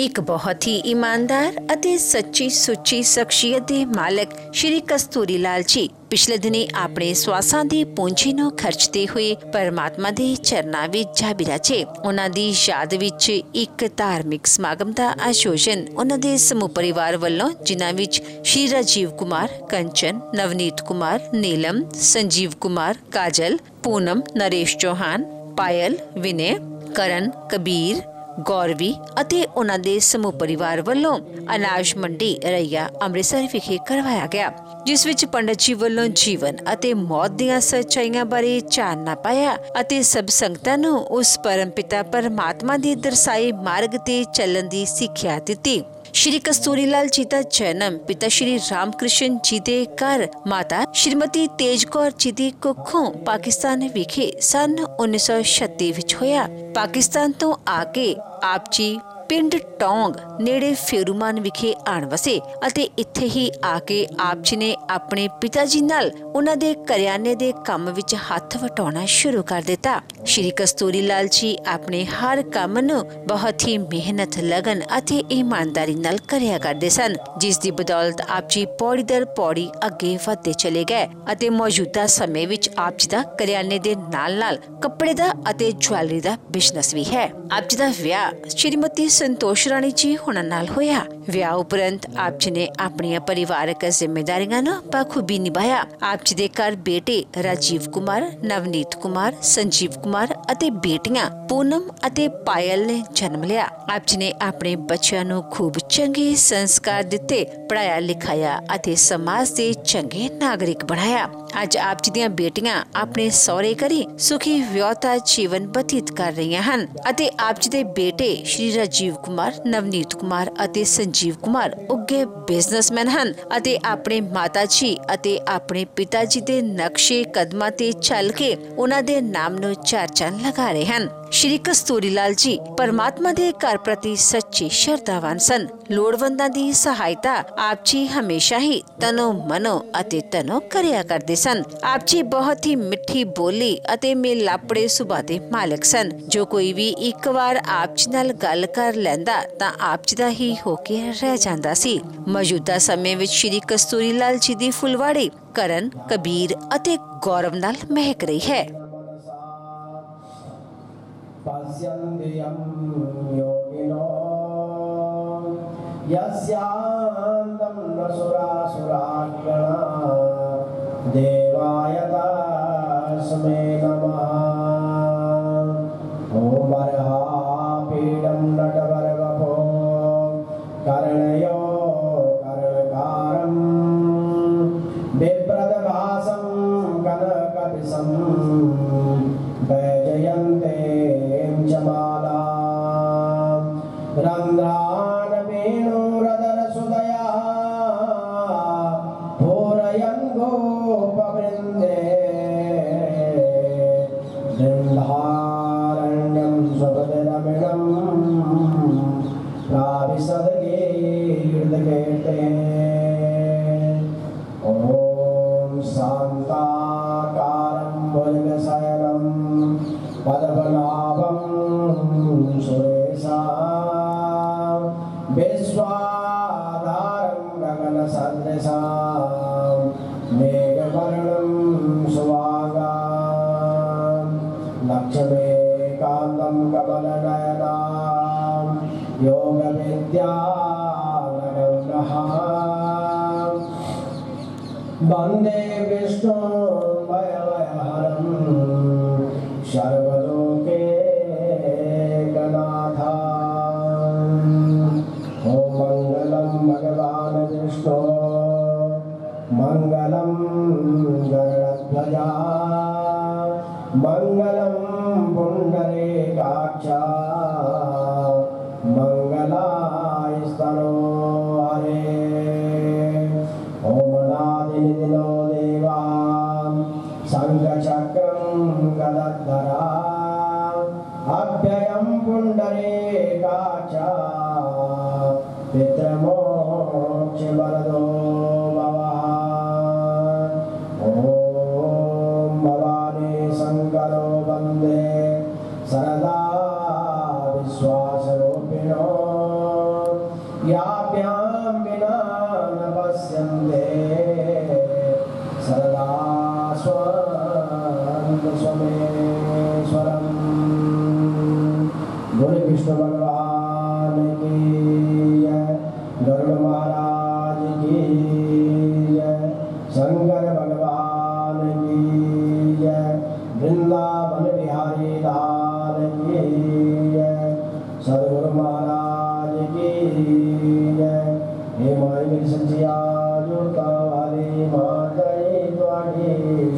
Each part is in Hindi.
एक बहुत ही ईमानदार ਅਤੇ ਸੱਚੀ ਸੁੱਚੀ ਸ਼ਖਸੀਅਤ ਦੇ ਮਾਲਕ ਸ਼੍ਰੀ ਕਸਤੂਰੀ ਲਾਲ ਜੀ ਪਿਛਲੇ ਦਿਨੀ ਆਪਣੇ ਸਵਾਸਾਂ ਦੀ ਪੂੰਜੀ ਨੂੰ ਖਰਚਦੇ ਹੋਏ ਪਰਮਾਤਮਾ ਦੇ ਚਰਨਾਂ ਵਿੱਚ ਜਾ ਬਿਰਾਜੇ। ਉਹਨਾਂ ਦੀ ਯਾਦ ਵਿੱਚ ਇੱਕ ਧਾਰਮਿਕ ਸਮਾਗਮ ਦਾ ਆਯੋਜਨ ਉਹਨਾਂ ਦੇ ਸਮੂਹ ਪਰਿਵਾਰ ਵੱਲੋਂ, ਜਿਨ੍ਹਾਂ ਵਿੱਚ ਸ਼੍ਰੀ ਰਾਜੀਵ ਕੁਮਾਰ, ਕੰਚਨ, ਨਵਨੀਤ ਕੁਮਾਰ, ਨੀਲਮ, ਸੰਜੀਵ ਕੁਮਾਰ, ਕਾਜਲ, ਪੂਨਮ, ਨਰੇਸ਼ ਚੌਹਾਨ, ਪਾਇਲ, ਵਿਨੇ, ਕਰਨ, ਕਬੀਰ, ਗੌਰਵੀ ਅਤੇ ਉਹਨਾਂ ਦੇ ਸਮੂਹ ਪਰਿਵਾਰ ਵੱਲੋਂ ਅਨਾਜ ਮੰਡੀ ਰਈਆ ਅੰਮ੍ਰਿਤਸਰ ਵਿਖੇ ਕਰਵਾਇਆ ਗਿਆ, ਜਿਸ ਵਿੱਚ ਪੰਡਤ ਜੀ ਵੱਲੋਂ ਜੀਵਨ ਅਤੇ ਮੌਤ ਦੀਆਂ ਸੱਚਾਈਆਂ ਬਾਰੇ ਚਾਨਣਾ ਪਾਇਆ ਅਤੇ ਸਭ ਸੰਗਤਾਂ ਨੂੰ ਉਸ ਪਰਮ ਪਿਤਾ ਪਰਮਾਤਮਾ ਦੇ ਦਰਸਾਏ ਮਾਰਗ ਤੇ ਚੱਲਣ ਦੀ ਸਿੱਖਿਆ ਦਿੱਤੀ। ਸ਼੍ਰੀ ਕਸਤੂਰੀ ਲਾਲ ਜੀ ਦਾ ਜਨਮ ਪਿਤਾ ਸ਼੍ਰੀ ਰਾਮ ਕ੍ਰਿਸ਼ਨ ਜੀ ਦੇ ਘਰ ਮਾਤਾ ਸ਼੍ਰੀਮਤੀ ਤੇਜ ਕੌਰ ਜੀ ਦੀ ਕੁੱਖੋਂ ਪਾਕਿਸਤਾਨ ਵਿਖੇ ਸਨ 1936 ਵਿੱਚ ਹੋਇਆ। ਪਾਕਿਸਤਾਨ ਤੋਂ ਆ ਕੇ ਆਪ ਜੀ ਪਿੰਡ ਟੌਂਗ ਨੇੜੇ ਫੇਰੂਮਾਨ ਵਿਖੇ ਆਣ ਵਸੇ ਅਤੇ ਇੱਥੇ ਹੀ ਆ ਕੇ ਆਪ ਜੀ ਨੇ ਆਪਣੇ ਪਿਤਾ ਜੀ ਨਾਲ ਉਹਨਾਂ ਦੇ ਕਰਿਆਨੇ ਦੇ ਕੰਮ ਵਿੱਚ ਹੱਥ ਵਟਾਉਣਾ ਸ਼ੁਰੂ ਕਰ ਦਿੱਤਾ। ਸ਼੍ਰੀ ਕਸਤੂਰੀ ਲਾਲ ਜੀ ਆਪਣੇ ਹਰ ਕੰਮ ਨੂੰ ਬਹੁਤ ਹੀ ਮਿਹਨਤ, ਲਗਨ ਅਤੇ ਇਮਾਨਦਾਰੀ ਨਾਲ ਕਰਿਆ ਕਰਦੇ ਸਨ, ਜਿਸ ਦੀ ਬਦੌਲਤ ਆਪ ਜੀ ਪੌੜੀ ਦਰ ਪੌੜੀ ਅੱਗੇ ਵਧਦੇ ਚਲੇ ਗਏ ਅਤੇ ਮੌਜੂਦਾ ਸਮੇਂ ਵਿੱਚ ਆਪ ਜੀ ਦਾ ਕਰਿਆਨੇ ਦੇ ਨਾਲ-ਨਾਲ ਕੱਪੜੇ ਦਾ ਅਤੇ ਜੁਐਲਰੀ ਦਾ ਬਿਜ਼ਨਸ ਵੀ ਹੈ। ਆਪ ਜੀ ਦਾ ਵਿਆਹ ਸ਼੍ਰੀਮਤੀ ਸੰਤੋਸ਼ ਰਾਣੀ ਜੀ ਹੁਣਾਂ ਨਾਲ ਹੋਇਆ। ਵਿਆਹ ਉਪਰੰਤ ਆਪ ਜੀ ਨੇ ਆਪਣੀਆਂ ਪਰਿਵਾਰਕ ਜ਼ਿੰਮੇਦਾਰੀਆਂ ਨੂੰ ਬਖੂਬੀ ਨਿਭਾਇਆ। ਆਪ ਜੀ ਦੇ ਘਰ ਬੇਟੇ ਰਾਜੀਵ ਕੁਮਾਰ, ਨਵਨੀਤ ਕੁਮਾਰ, ਸੰਜੀਵ ਕੁਮਾਰ ਅਤੇ ਬੇਟੀਆਂ ਪੂਨਮ ਅਤੇ ਪਾਇਲ ਨੇ ਜਨਮ ਲਿਆ। ਆਪ ਜੀ ਨੇ ਆਪਣੇ ਬੱਚਿਆਂ ਨੂੰ ਖੂਬ ਚੰਗੇ ਸੰਸਕਾਰ ਦਿੱਤੇ, ਪੜਾਇਆ ਲਿਖਾਇਆ ਅਤੇ ਸਮਾਜ ਦੇ ਚੰਗੇ ਨਾਗਰਿਕ ਬਣਾਇਆ। ਅੱਜ ਆਪ ਜੀ ਦੀਆਂ ਬੇਟੀਆਂ ਆਪਣੇ ਸਹੁਰੇ ਘਰੀ ਸੁਖੀ ਵਿਆਹਤਾ ਜੀਵਨ ਬਤੀਤ ਕਰ ਰਹੀਆਂ ਹਨ ਅਤੇ ਆਪ ਜੀ ਦੇ ਬੇਟੇ ਸ਼੍ਰੀ ਰਾਜੀਵ ਕੁਮਾਰ, ਨਵਨੀਤ ਕੁਮਾਰ ਅਤੇ ਸੰਜੀਵ ਕੁਮਾਰ ਉੱਗੇ ਬਿਜ਼ਨਸਮੈਨ ਹਨ ਅਤੇ ਆਪਣੇ ਮਾਤਾ ਜੀ ਅਤੇ ਆਪਣੇ ਪਿਤਾ ਜੀ ਦੇ ਨਕਸ਼ੇ ਕਦਮਾਂ ਤੇ ਚੱਲ ਕੇ ਉਹਨਾਂ ਦੇ ਨਾਮ ਨੂੰ ਚਾਰ ਚੰਨ ਲਗਾ ਰਹੇ ਹਨ। ਸ਼੍ਰੀ ਕਸਤੂਰੀ ਲਾਲ ਜੀ ਪਰਮਾਤਮਾ ਦੇ ਘਰ ਪ੍ਰਤੀ ਸੱਚੇ ਸ਼ਰਧਾਵਾਨ ਸਨ। ਲੋੜਵੰਦਾਂ ਦੀ ਸਹਾਇਤਾ ਆਪ ਜੀ ਹਮੇਸ਼ਾ ਹੀ ਤਨੋ ਮਨੋ ਅਤੇ ਤਨੋ ਕਰਿਆ ਕਰਦੇ ਸਨ। ਆਪ ਜੀ ਬਹੁਤ ਹੀ ਮਿੱਠੀ ਬੋਲੀ ਅਤੇ ਮਿਲਾਪੜੇ ਸੁਭਾਅ ਦੇ ਮਾਲਕ ਸਨ। ਜੋ ਕੋਈ ਵੀ ਇੱਕ ਵਾਰ ਆਪ ਜੀ ਨਾਲ ਗੱਲ ਕਰ ਲੈਂਦਾ ਤਾਂ ਆਪ ਜੀ ਦਾ ਹੀ ਹੋ ਕੇ ਰਹਿ ਜਾਂਦਾ ਸੀ। ਮੌਜੂਦਾ ਸਮੇਂ ਵਿੱਚ ਸ਼੍ਰੀ ਕਸਤੂਰੀ ਲਾਲ ਜੀ ਦੀ ਫੁਲਵਾੜੀ ਕਰਨ, ਕਬੀਰ ਅਤੇ ਗੌਰਵ ਨਾਲ ਮਹਿਕ ਰਹੀ ਹੈ। पश्यन्त्यं योगिनो यस्यान्तं न सुरासुराग्रणा देवाय तस्मै नमः। ॐ अर्हापीडं नटवरवपो कर्णयो कर्णकारं बिभ्रतभासं कनकविसं वैजयन्ते जमाला रंध्रान वेणुरदरसुदया भूरयन् गोपवृन्दे वृन्दारण्यं स्वपदरमणं प्राविशद्गीर्दकेते। ॐ शान्ताकारं भुजगशयनं पद्मनाभं सुरेशा विश्वाधारं गगनसदृशां मेघवर्णं सुभागां लक्ष्मीकान्तं कमलनयनां योगविद्यानगण्यः वन्दे विष्णुं भयभयहरं सर्वलोके गणाथा। ॐ मङ्गलं भगवान् विष्णु मङ्गलं गरुडध्वजा मङ्गलं पुण्डरीकाक्ष मङ्गलास्तनो हरे। ॐ नादिनिधिनो देवा शङ्खचक्रं गदद्धरा अभ्ययं पुण्डरीकाक्ष पितृमोक्षवरदो भवः। ॐ भवानी शङ्करो वन्दे सरदा विश्वासरूपिणो सोमेश्वरम। बोले विष्णु भगवान की जय, गरुड़ महाराज की जय, शंकर भगवान की जय, वृंदावन बिहारी लाल की जय, सदगुरु महाराज की जय। हे माई मेरी सच्चिया जुड़ता वाली माता द्वारी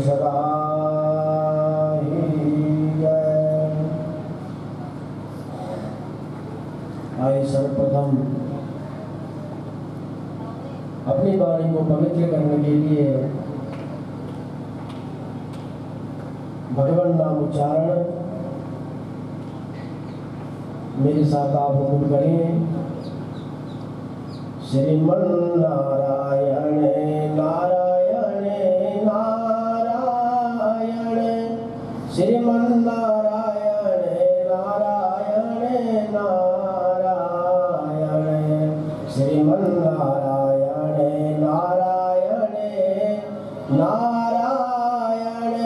सदा ही जय। आइए सर्वप्रथम अपनी वाणी को पवित्र करने के लिए भगवान नाम उच्चारण मेरे साथ आप हुकुम करें। श्रीमन्नारायण नारायण नारायण, श्रीमन्नारायण नारायण नारायण, श्रीमन्नारायण नारायण नारायण,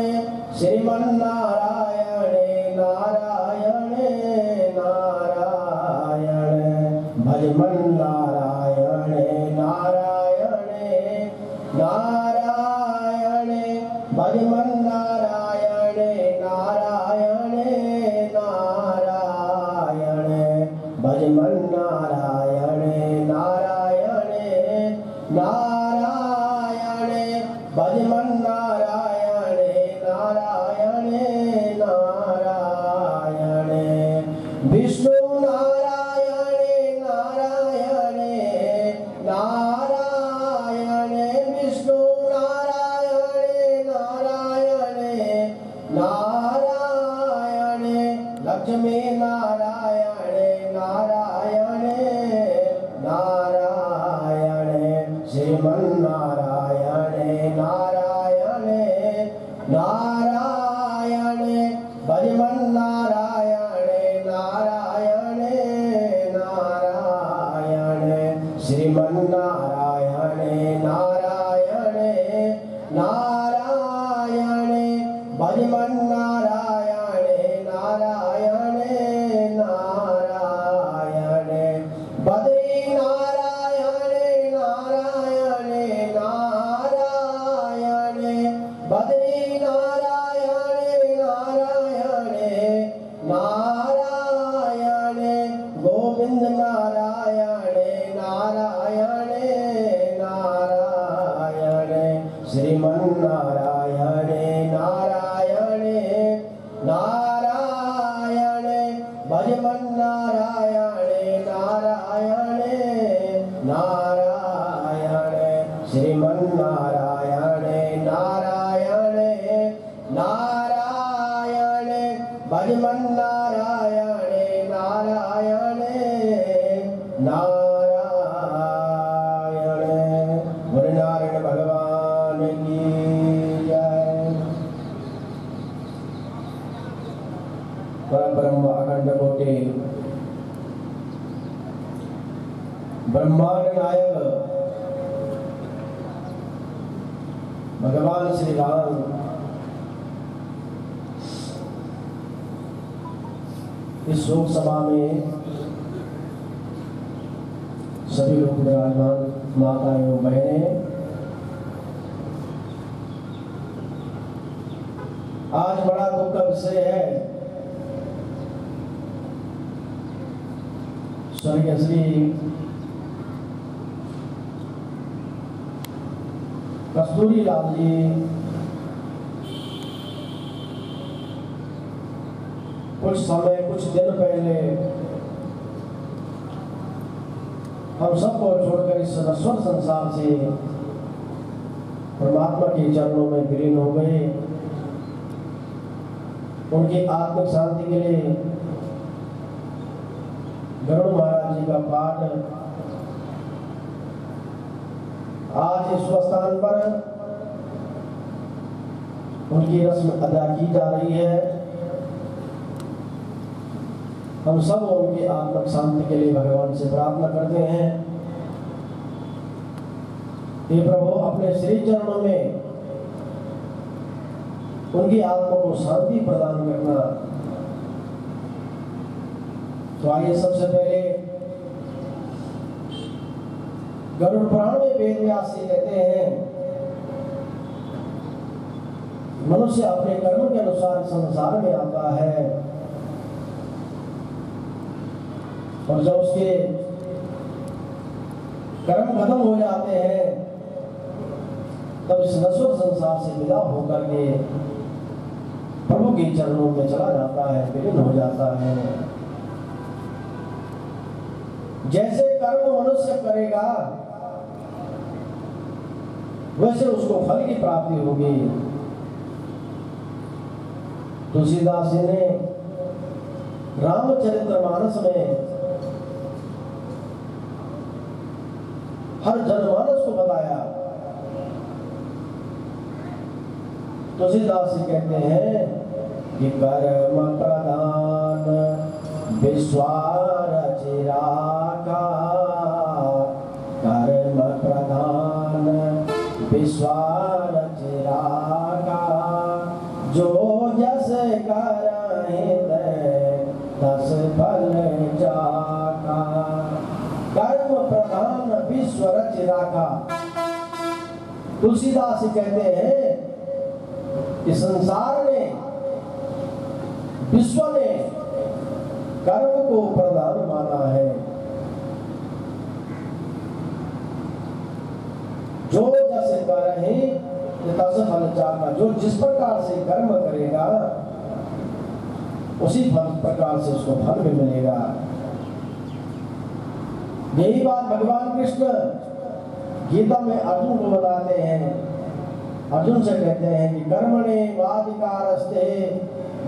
श्रीमन्नारायण नारायण नारायण, भजमन्नारायण नारायण नारायण, भजमन्नारायण नारायण नारायण, भजमन्नारायण नारायण नारायण, भजमन्नारायण नारायण नारायण, विष्णु नारायण नारायण नारायण, विष्णु नारायण नारायण नारायण, लक्ष्मी नारायण नारायण नारायण, श्रीमन्नारायण नारायण नारायण, भजमन्नारायण नारायण नारायण, श्रीमन्नारायण नारायण नारायण, भजमन्नारायण नारायण नारायण, बद्री नारायण नारायण नारायण, बद्री नारायण नारायण नारायण, गोविंद नारायण नारायण नारायण, श्रीमन्नारायण नारायण नारायण, भजमन्नारायण नारायण नारायण, श्रीमन्नारायण नारायण नारायण, भजमन्नारायण नारायण नारायण। बोले नारायण भगवान की जय। परब्रह्म अखंड कोटि ब्रह्मांड नायक भगवान श्री राम इस शोक सभा में सभी लोग विराजमान, माता एवं बहनें, आज बड़ा दुख का विषय है। स्वर्गीय श्री कस्तूरी लाल जी कुछ दिन पहले हम सबको छोड़कर इस नश्वर संसार से परमात्मा के चरणों में विलीन हो गए। उनकी आत्मिक शांति के लिए गरुड़ महाराज जी का पाठ आज इस स्थान पर उनकी रस्म अदा की जा रही है। हम सब उनकी आत्मिक शांति के लिए भगवान से प्रार्थना करते हैं। हे प्रभु, अपने श्री चरणों में उनकी आत्मा को शांति प्रदान करना। तो आइए सबसे पहले गरुड़ पुराण में वेद व्यास जी कहते हैं, मनुष्य अपने कर्म के अनुसार संसार में आता है और जब उसके कर्म खत्म हो जाते हैं तब इस नश्वर संसार से विदा होकर के प्रभु के चरणों में चला जाता है, विलीन हो जाता है। जैसे कर्म मनुष्य करेगा वैसे उसको फल की प्राप्ति होगी। तुलसीदास जी ने रामचरितमानस में हर जनमानस को बताया। तुलसीदास जी कहते हैं कि कर्म प्रधान विश्वास चिरागा, कर्म प्रधान विश्वास चिरागा, जो जस करहित तस फल जागा। कर्म प्रधान विश्व रच राखा। तुलसीदास कहते हैं कि संसार ने, विश्व ने कर्म को प्रधान माना है। जो जैसे करहि तस फल जागा, जो जिस प्रकार से कर्म करेगा उसी प्रकार से उसको फल भी मिलेगा। यही बात भगवान कृष्ण गीता में अर्जुन को बताते हैं। अर्जुन से कहते हैं कि कर्मणे वाधिकारस्ते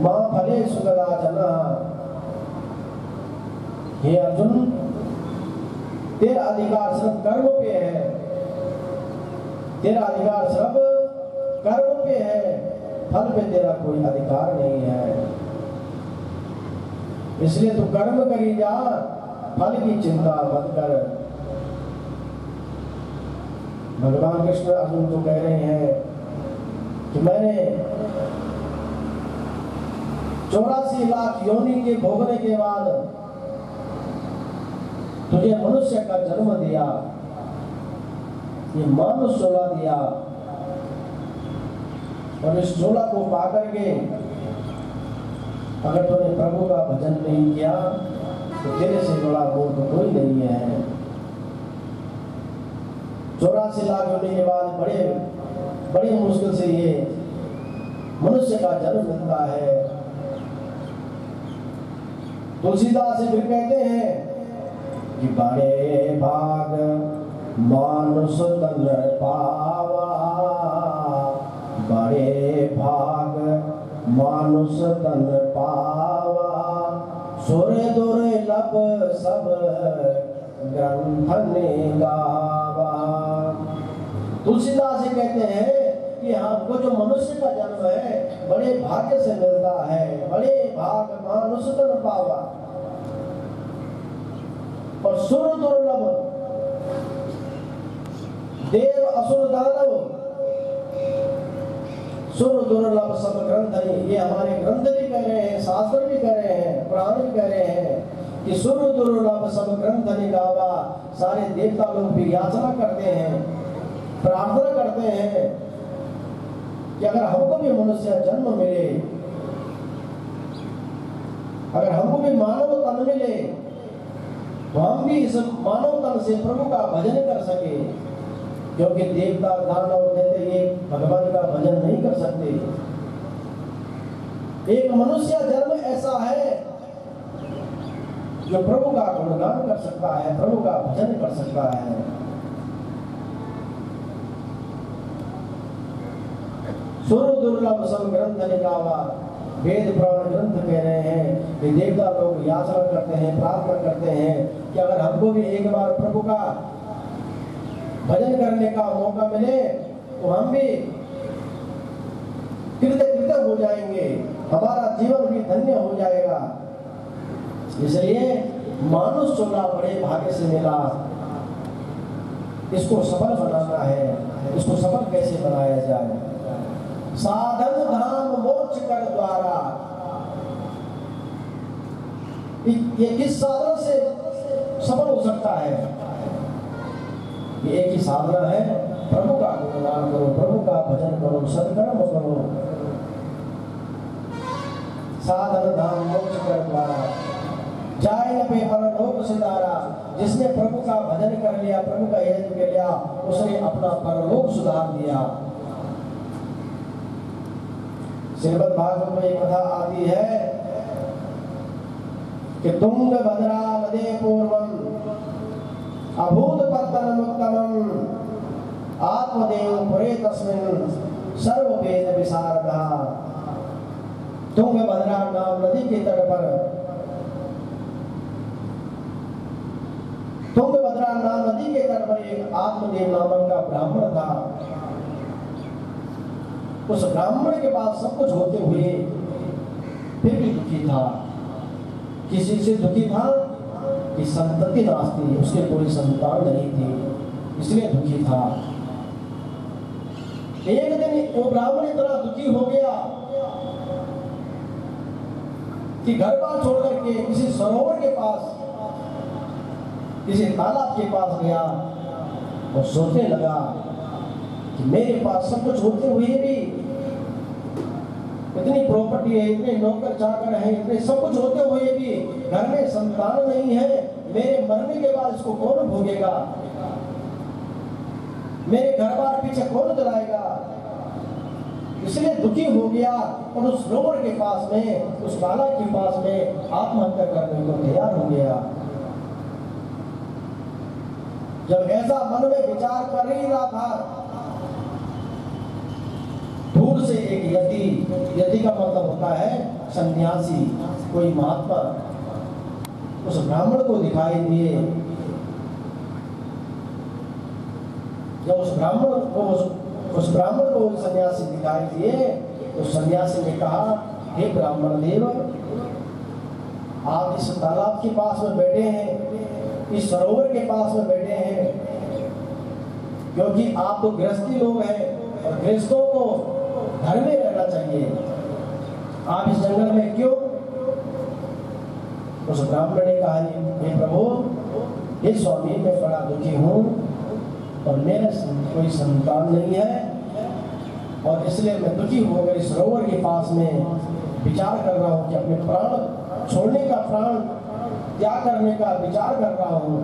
मां फलेषु कदाचन। हे अर्जुन, तेरा अधिकार सिर्फ कर्म पे है, तेरा अधिकार सिर्फ कर्म पे है, फल पे तेरा कोई अधिकार नहीं है। इसलिए तू कर्म करी जा, फल की चिंता मत कर। भगवान कृष्ण अर्जुन को कह रहे हैं कि मैंने 84 लाख योनि के भोगने के बाद तुझे मनुष्य का जन्म दिया, ये मानुष चोला दिया, और इस चोला को पाकर के अगर तूने प्रभु का भजन नहीं किया तो तेरे से बड़ा मूर्ख कोई नहीं है। 84 लाख होने के बाद बड़ी मुश्किल से ये मनुष्य का जन्म मिलता है। तुलसीदास फिर कहते हैं कि बड़े भाग मानुष तन पावा, बड़े भाग मानुष तन पावा, सुर दुर्लभ सब ग्रंथ ने गावा। तुलसीदास जी कहते हैं कि हमको जो मनुष्य का जन्म है बड़े भाग्य से मिलता है। बड़े भाग मानुष तन पावा, और सुर दुर्लभ, देव असुर दानव, सुर दुर्लभ सब ग्रंथ। ये हमारे ग्रंथ भी कह रहे हैं, शास्त्र भी कह रहे हैं, पुराण भी कह रहे हैं कि सुर दुर्लभ सब ग्रंथ ने गावा। सारे देवता लोग भी याचना करते हैं, प्रार्थना करते हैं कि अगर हमको भी मनुष्य जन्म मिले, अगर हमको भी मानव तन मिले तो हम भी इस मानव तन से प्रभु का भजन कर सके, क्योंकि देवता दानव देते ये भगवान का भजन नहीं कर सकते। एक मनुष्य जन्म ऐसा है जो प्रभु का गुणगान कर सकता है, प्रभु का भजन कर सकता है। सुर दुर्लभ सब ग्रंथ ने गावा। वेद पुराण ग्रंथ कह रहे हैं कि देवता लोग याचना करते हैं, प्रार्थना करते हैं कि अगर हमको भी एक बार प्रभु का भजन करने का मौका मिले तो हम भी कृतज्ञ हो जाएंगे, हमारा जीवन भी धन्य हो जाएगा। इसलिए मानुष चोला बड़े भाग्य से मिला, इसको सफल बनाना है। इसको सफल कैसे बनाया जाए? साधन धाम मोक्ष कर द्वारा। ये किस साधन से सफल हो सकता है? ये एक ही साधना है, प्रभु का गुणगान करो, प्रभु का भजन करो, सत्कर्म करो। साधन धाम मोक्ष कर द्वारा जाए न पे परलोक सिधारा। जिसने प्रभु का भजन कर लिया, प्रभु का यज्ञ कर लिया, उसने अपना परलोक सुधार दिया। श्रीमद् भागवत में एक कथा आती है कि तुंग भद्रा नदे पूर्वम अभूत पत्तनम उत्तमम आत्मदेव पुरे तस्मिन् सर्व वेद विशारदः। तुंग भद्रा नाम नदी के तट पर, तुंगभद्रा नाम नदी के तट पर एक आत्मदेव नामक का ब्राह्मण था। उस ब्राह्मण के पास सब कुछ होते हुए फिर भी दुखी था। किसी से दुखी था कि संतति नास्ती, उसके कोई संतान नहीं थी, इसलिए दुखी था। एक दिन वो ब्राह्मण इतना दुखी हो गया कि घर बार छोड़ करके किसी सरोवर के पास, किसी तालाब के पास गया और सोचने लगा कि मेरे पास सब कुछ होते हुए भी, इतनी प्रॉपर्टी है, इतने नौकर चाकर हैं, इतने सब कुछ होते हुए भी घर में संतान नहीं है। मेरे मरने के बाद इसको कौन भोगेगा? मेरे घर बार पीछे कौन चलाएगा? इसलिए दुखी हो गया और उस सरोवर के पास में, उस तालाब के पास में आत्महत्या करने को तैयार हो गया। जब ऐसा मन में विचार कर ही रहा था, दूर से एक यति, यति का मतलब होता है सन्यासी, कोई महात्मा, उस ब्राह्मण को दिखाई दिए। जब उस ब्राह्मण को सन्यासी दिखाई दिए तो सन्यासी ने कहा, हे ब्राह्मण देव, आप इस तालाब के पास में बैठे हैं, इस सरोवर के पास में बैठे हैं, क्योंकि आप तो गृहस्थी लोग हैं और गृहस्थों को घर में रहना चाहिए, आप इस जंगल में क्यों? उस ब्राह्मण ने कहा, हे प्रभु, हे स्वामी, मैं बड़ा दुखी हूँ और मेरे कोई संतान नहीं है और इसलिए मैं दुखी होकर इस सरोवर के पास में विचार कर रहा हूँ कि अपने प्राण छोड़ने का, प्राण त्याग करने का विचार कर रहा हूँ।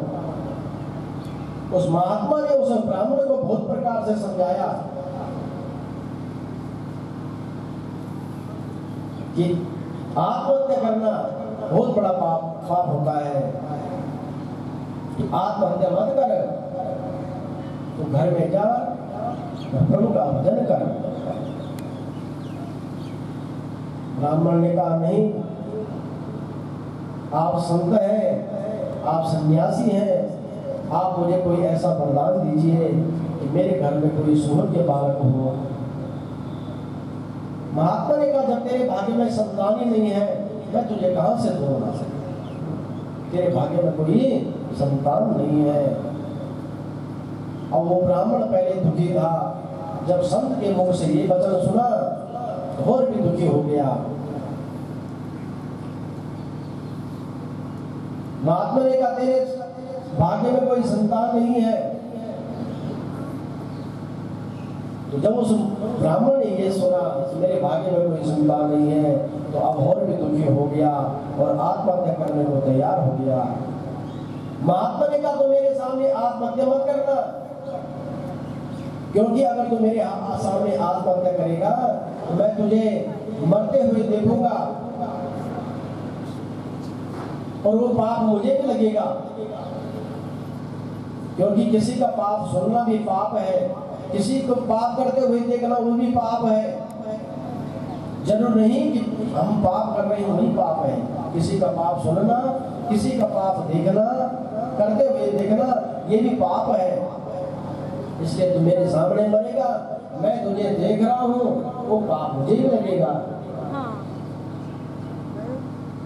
उस महात्मा ने उस ब्राह्मण को बहुत प्रकार से समझाया कि आत्महत्या करना बहुत बड़ा पाप होता है, कि आत्महत्या मत कर, तो घर में जा, प्रभु का भजन कर। ब्राह्मण ने कहा, नहीं, आप संत हैं, आप सन्यासी हैं, आप मुझे कोई ऐसा वरदान दीजिए कि मेरे घर में कोई सुहृद के बालक हो। महात्मा ने कहा, जब तेरे भाग्य में संतान ही नहीं है, मैं तुझे कहां से दूंगा? तेरे भाग्य में कोई संतान नहीं है। और वो ब्राह्मण पहले दुखी था, जब संत के मुख से ये वचन सुना तो और भी दुखी हो गया। महात्मा ने कहा, तेरे भाग्य में कोई संतान नहीं है। तो जब उस ब्राह्मण ने ये सुना कि मेरे भाग्य में कोई संतान नहीं है, तो अब और भी दुखी हो गया और आत्महत्या करने को तैयार हो गया। महात्मा ने कहा, तो मेरे सामने आत्महत्या मत करना, क्योंकि अगर तू मेरे सामने आत्महत्या करेगा तो मैं तुझे मरते हुए देखूंगा और वो पाप मुझे भी लगेगा, क्योंकि किसी का पाप सुनना भी पाप है, किसी को पाप करते हुए देखना वो भी पाप है। जरूर नहीं कि हम पाप कर रहे हैं वही पाप है, किसी का पाप सुनना, किसी का पाप देखना, करते हुए देखना, ये भी पाप है। इसलिए तू मेरे सामने मरेगा, मैं तुझे देख रहा हूँ, वो पाप मुझे ही लगेगा।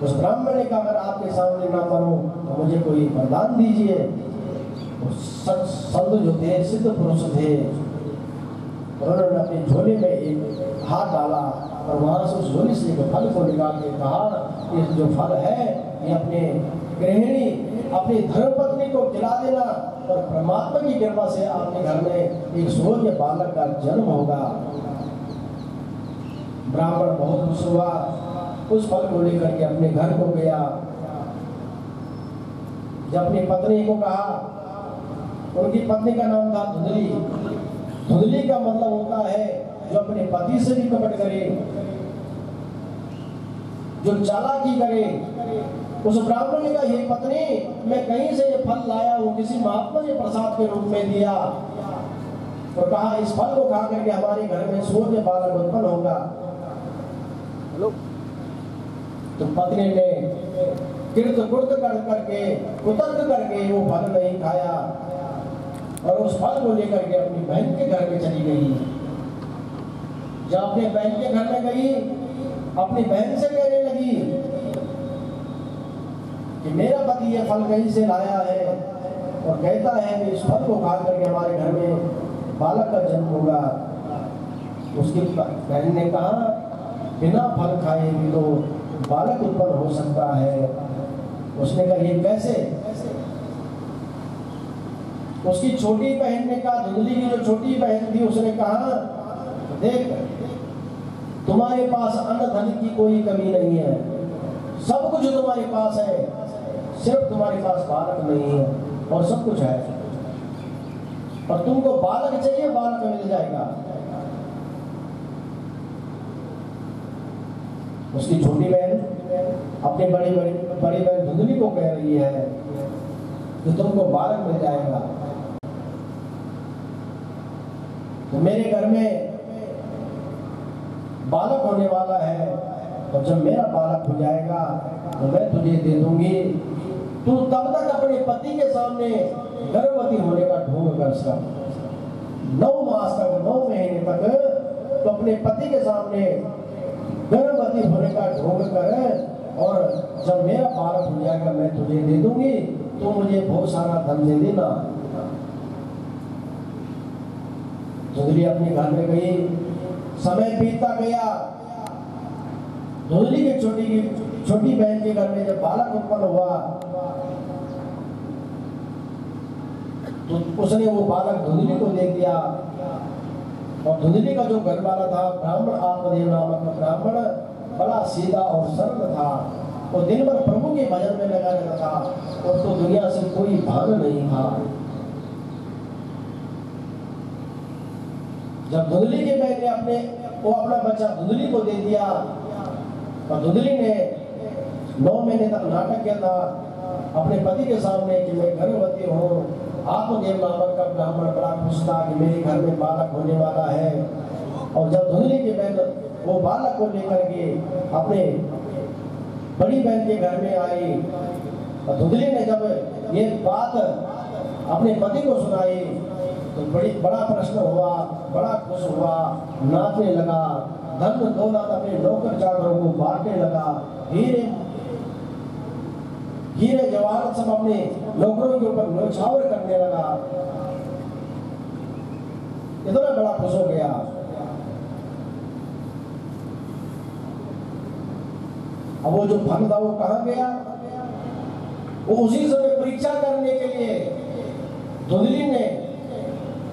उस ब्राह्मण ने कहा, अगर आपके सामने ना मरूं तो मुझे कोई वरदान दीजिए। संत जो थे, सिद्ध पुरुष थे, उन्होंने अपनी झोली में एक हाथ डाला और वहां से उस झोली से एक फल को निकाल के कहा, ये जो फल है ये अपने गृहिणी अपनी धर्मपत्नी को खिला देना और परमात्मा की कृपा से आपके घर में एक सूर्य बालक का जन्म होगा। ब्राह्मण बहुत खुश हुआ, उस फल को लेकर के अपने घर को गया। जब अपनी पत्नी को कहा, उनकी पत्नी का नाम था धुंधली। धुंधली का मतलब होता है जो अपने पति से भी कपट करे, जो चालाकी करे। उस ब्राह्मण ने कहा, ये पत्नी, मैं कहीं से ये फल लाया हूं, किसी महात्मा ने प्रसाद के रूप में दिया और कहा इस फल को खा करके हमारे घर में सूर्य बालक उत्पन्न होगा। तो पत्नी ने कृत करके कुतर्क करके वो फल नहीं खाया और उस फल को लेकर के अपनी बहन के घर में चली गई। जब अपने बहन के घर में गई, अपनी बहन से कहने लगी कि मेरा पति ये फल कहीं से लाया है और कहता है कि इस फल को खा करके हमारे घर में बालक का जन्म होगा। उसकी बहन ने कहा, बिना फल खाए भी तो बालक उत्पन्न हो सकता है। उसने कहा, ये कैसे? उसकी छोटी बहन ने कहा, धुंधली की जो छोटी बहन थी, उसने कहा, देख, तुम्हारे पास अन्न धन की कोई कमी नहीं है, सब कुछ तुम्हारे पास है, सिर्फ तुम्हारे पास बालक नहीं है और सब कुछ है। और तुमको बालक चाहिए, बालक मिल जाएगा। उसकी छोटी बहन अपनी बड़ी बहन धुंधली को कह रही है कि तुमको बालक मिल जाएगा। तो मेरे घर में बालक होने वाला है और जब मेरा बालक हो जाएगा तो मैं तुझे दे दूंगी। तू तब तक अपने पति के सामने गर्भवती होने का ढोंग कर सक। 9 मास तक, 9 महीने तक तो अपने पति के सामने गर्भवती होने का ढोंग कर और जब मेरा बालक हो जाएगा मैं तुझे दे दूंगी, तो मुझे बहुत सारा धन दे देना। धुंधली अपने घर में गई, समय बीतता गया। धुंधली की छोटी बहन के घर में जब बालक उत्पन्न हुआ तो उसने वो बालक धुंधली को दे दिया। और धुंधली का जो घर वाला था, ब्राह्मण आत्मदेव नामक ब्राह्मण, बड़ा सीधा और सरल था। वो दिन भर प्रभु के भजन में लगा रहता था और तो दुनिया से कोई भान नहीं था। जब धुंधली के बहन ने अपना बच्चा धुंधली को दे दिया और धुंधली ने 9 महीने तक नाटक किया था अपने पति के सामने कि मैं गर्भवती हूँ। आत्मदेव नामक का ब्राह्मण बड़ा खुश था कि मेरे घर में बालक होने वाला है। और जब धुंधली की बहन वो बालक को लेकर के अपने बड़ी बहन के घर में आई और धुंधली ने जब ये बात अपने पति को सुनाई तो बड़ा प्रश्न हुआ, बड़ा खुश हुआ, नाचने लगा, धन दौलत अपने नौकर चाकरों को बांटने लगा, हीरे जवाहरात सब अपने नौकरों के ऊपर न्यौछावर करने लगा। इतना बड़ा खुश हो गया। अब वो जो फल था वो कहाँ गया? वो उसी समय परीक्षा करने के लिए धुंधली ने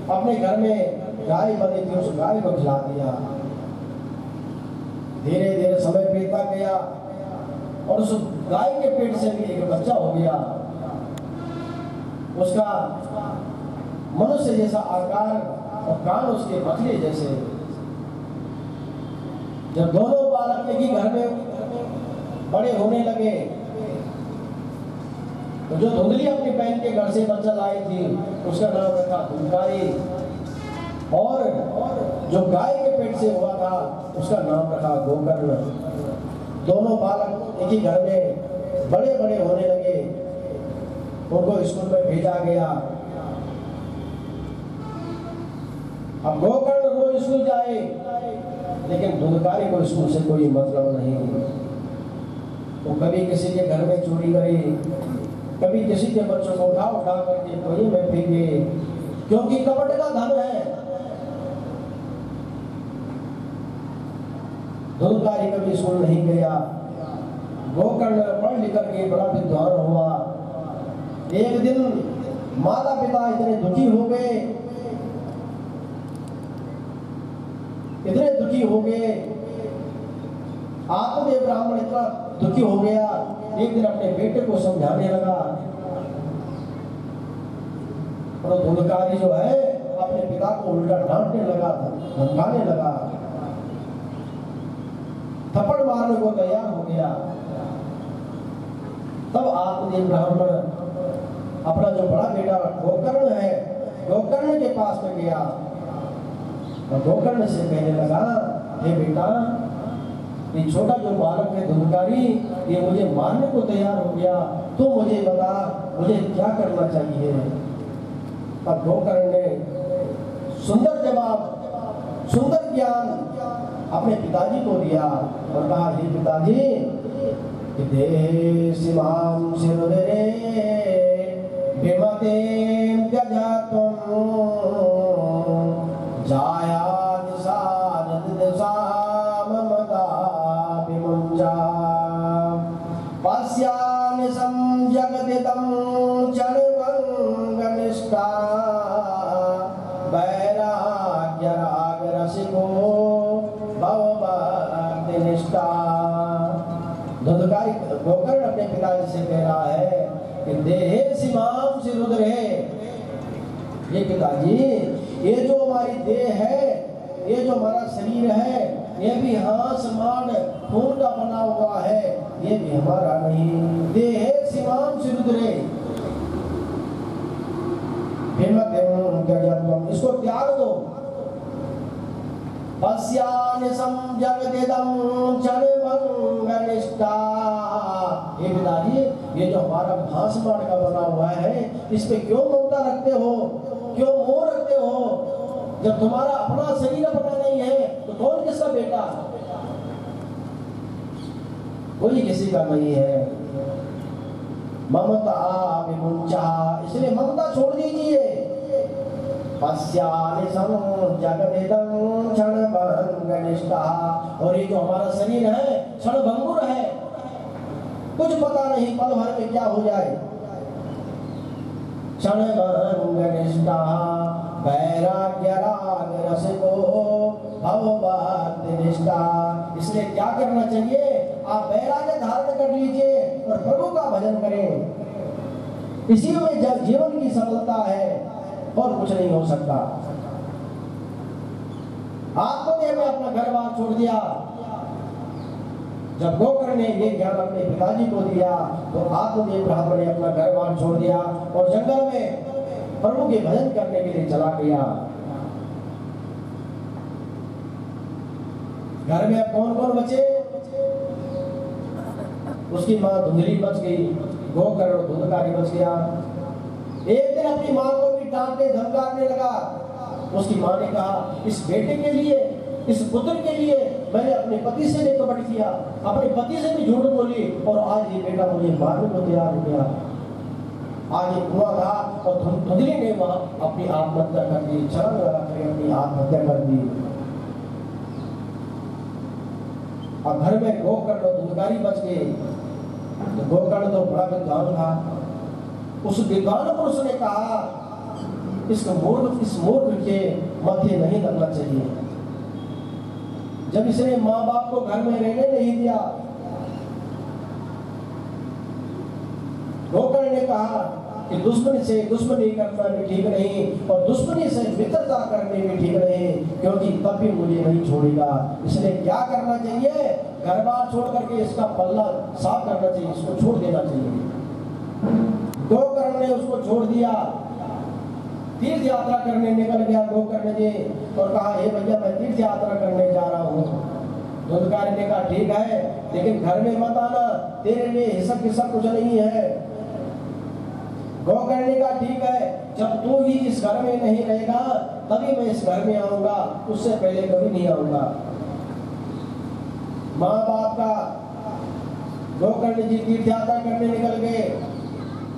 अपने घर में गाय बनी थी, उस गाय को खिला दिया। धीरे धीरे समय बीतता गया और उस गाय के पेट से भी एक बच्चा हो गया। उसका मनुष्य जैसा आकार और कान उसके बछड़े जैसे। जब दोनों बालक एक ही घर में बड़े होने लगे तो जो धुंधली अपनी बहन के घर से बच्चा लाई थी उसका नाम रखा धुंधकारी और जो गाय के पेट से हुआ था उसका नाम रखा गोकर्ण। दोनों बालक एक ही घर में बड़े बड़े होने लगे। उनको स्कूल में भेजा गया। अब गोकर्ण रोज स्कूल जाए लेकिन धुंधकारी को स्कूल से कोई मतलब नहीं। वो कभी किसी के घर में चोरी करे, कभी किसी के बच्चों को उठा करके कोई में फेंके, क्योंकि कपट का धन है। धुंधकारी कभी स्कूल नहीं गया। गोकर्ण पढ़ लिख करके बड़ा विद्वान हुआ। एक दिन माता पिता इतने दुखी हो गए, इतने दुखी हो गए, आत्मदेव ब्राह्मण इतना दुखी हो गया। एक दिन अपने बेटे को समझाने लगा। और धुंधकारी जो है अपने पिता को उल्टा डांटने लगा, धमकाने लगा, थप्पड़ मारने को तैयार हो गया। तब आत्मदेव ब्राह्मण अपना जो बड़ा बेटा गोकर्ण है, गोकर्ण के पास में गया और गोकर्ण से कहने लगा, हे बेटा, ये छोटा जो बालक है धुंधकारी, ये मुझे मारने को तैयार हो गया, तू मुझे बता मुझे क्या करना चाहिए। तब गोकर्ण ने सुंदर जवाब, सुंदर ज्ञान अपने पिताजी को दिया और कहा, हे पिताजी, देशिमां शिरुदरे विमते त्यजतुं जायाद सानद दिशा ममता विमुञ्चा पश्यामि संजगदितं चणवङ्गनिष्ठा वैराग्य राग रसिको भवभक्तिनिष्ठा। धुंधकारी गोकर्ण अपने पिताजी से कह रहा है कि देहिमां शिरुदरे, ये पिताजी, ये जो हमारी देह है, ये जो हमारा शरीर है, ये भी हाथ माड़ खून का बना हुआ है, ये भी हमारा नहीं। देहिमां शिरुदरे इसको त्याग दो। पश्यामि संजगदितं चणवङ्गनिष्ठा, हे पिताजी, ये जो हमारा घास माड़ का बना हुआ है, इस पे क्यों ममता रखते हो, क्यों मोह रखते हो? जब तुम्हारा अपना शरीर अपना नहीं है तो कौन किसका बेटा? कोई किसी का नहीं है। ममता विमुञ्चा, इसलिए ममता छोड़ दीजिए। पश्यामि संजगदितं क्षणभङ्गनिष्ठा, और ये जो हमारा शरीर है क्षणभंगुर है, कुछ पता नहीं पल भर में क्या हो जाए। क्षणभङ्गनिष्ठा वैराग्य राग रसिको भवभक्तिनिष्ठा, इसलिए क्या करना चाहिए? आप वैराग्य धारण कर लीजिए और प्रभु का भजन करें। इसी में जीवन की सफलता है और कुछ नहीं हो सकता। आत्मदेव ने अपना घर बार छोड़ दिया। जब गोकर्ण ने ये ज्ञान अपने पिताजी को दिया तो आत्मदेव ब्राह्मण ने अपना घर बार छोड़ दिया और जंगल में प्रभु के भजन करने के लिए चला गया। घर में अब कौन कौन बचे? उसकी मां धुंधली बच गई, गोकर्ण धुंधकारी बच गया। एक दिन अपनी मां को भी डांटने धमकाने लगा। उसकी मां ने कहा, इस बेटे के लिए, इस पुत्र के लिए मैंने अपने पति से भी कपट किया, अपने पति से भी झूठ बोली, और आज ये बेटा मुझे मारने को तैयार हो गया। आज ये कुआं था और धुंधली ने वहां अपनी आत्महत्या कर दी, छलांग लगा कर अपनी आत्महत्या कर दी। और घर में गोकर्ण और धुंधकारी बच गए। तो गोकर्ण तो बड़ा विद्वान था। उस विद्वान पुरुष ने कहा, इस मूर्ख के माथे नहीं लगना चाहिए। जब इसने माँ बाप को घर में रहने नहीं दिया, गोकर्ण ने कहा कि दुश्मनी से दुश्मनी करना भी ठीक नहीं और दुश्मनी से मित्रता करने भी ठीक नहीं, क्योंकि तब भी मुझे नहीं छोड़ेगा। इसलिए क्या करना चाहिए? घर बार छोड़ करके इसका पल्ला साफ करना चाहिए, इसको छोड़ देना चाहिए। गोकर्ण ने उसको छोड़ दिया। तीर्थ यात्रा करने निकल गया गोकर्ण जी और कहा, हे भैया, मैं तीर्थ यात्रा करने जा रहा हूँ। धुंधकारी ने कहा, ठीक है, लेकिन घर में मत आना, तेरे लिए हिसाब किस्सा कुछ नहीं है। गोकर्ण ने कहा, ठीक है, जब तू ही इस घर में नहीं रहेगा तभी मैं इस घर में आऊंगा, उससे पहले कभी नहीं आऊंगा। माँ बाप का गोकर्ण जी तीर्थ यात्रा करने निकल गए।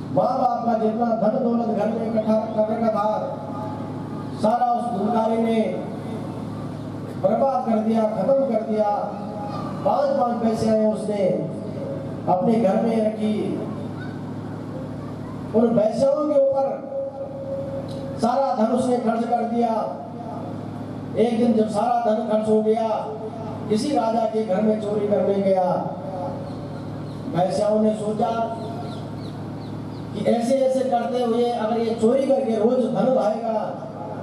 माँ बाप का जितना धन दौलत घर में इकट्ठा करने का था, सारा उस धुंधकारी ने बर्बाद कर दिया, खत्म कर दिया। 5-5 पैसे उसने अपने घर में रखी। उन पैसों के ऊपर सारा धन उसने खर्च कर दिया। एक दिन जब सारा धन खर्च हो गया, किसी राजा के घर में चोरी करने गया। पैसों ने सोचा कि ऐसे ऐसे करते हुए अगर ये चोरी करके रोज धन लाएगा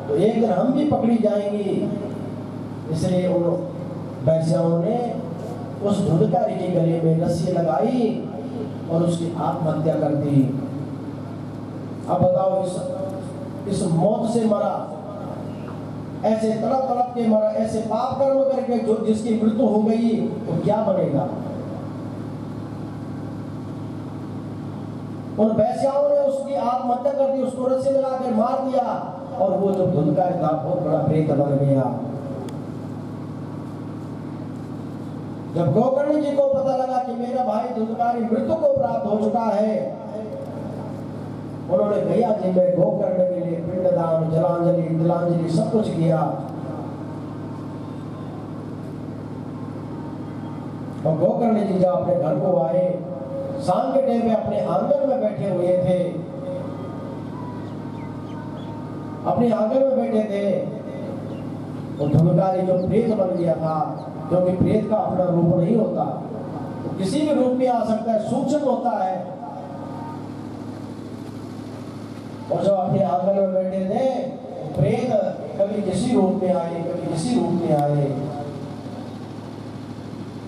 तो एक दिन हम भी पकड़ी जाएंगी। इसलिए उन पैसों ने उस धुंधकारी के गले में रस्सी लगाई और उसकी आत्महत्या कर दी। अब बताओ, इस मौत से मरा, ऐसे तड़प तड़प के मरा, ऐसे पाप कर्म करके जो जिसकी मृत्यु हो गई तो क्या बनेगा। उन वैश्याओं ने उसकी आत्महत्या कर दी, उसको रस्सी लगा कर मार दिया और वो जो धुंधकारी था बहुत बड़ा प्रेत बन गया। जब गोकर्ण जी को पता लगा कि मेरा भाई धुंधकारी मृत्यु को प्राप्त हो चुका है, उन्होंने गया जी में गोकर्ण के लिए पिंडदान, जलांजलि, तिलांजलि सब कुछ किया। और गोकर्ण जी जब अपने घर को आए, शाम के टाइम में अपने आंगन में बैठे हुए थे, अपने आंगन में बैठे थे। वो धुंधकारी जो प्रेत बन गया था, क्योंकि प्रेत का अपना रूप नहीं होता, तो किसी भी रूप में आ सकता है, सूक्ष्म होता है। और जब अपने आंगन में बैठे थे, प्रेत कभी किसी रूप में आए, कभी किसी रूप में आए।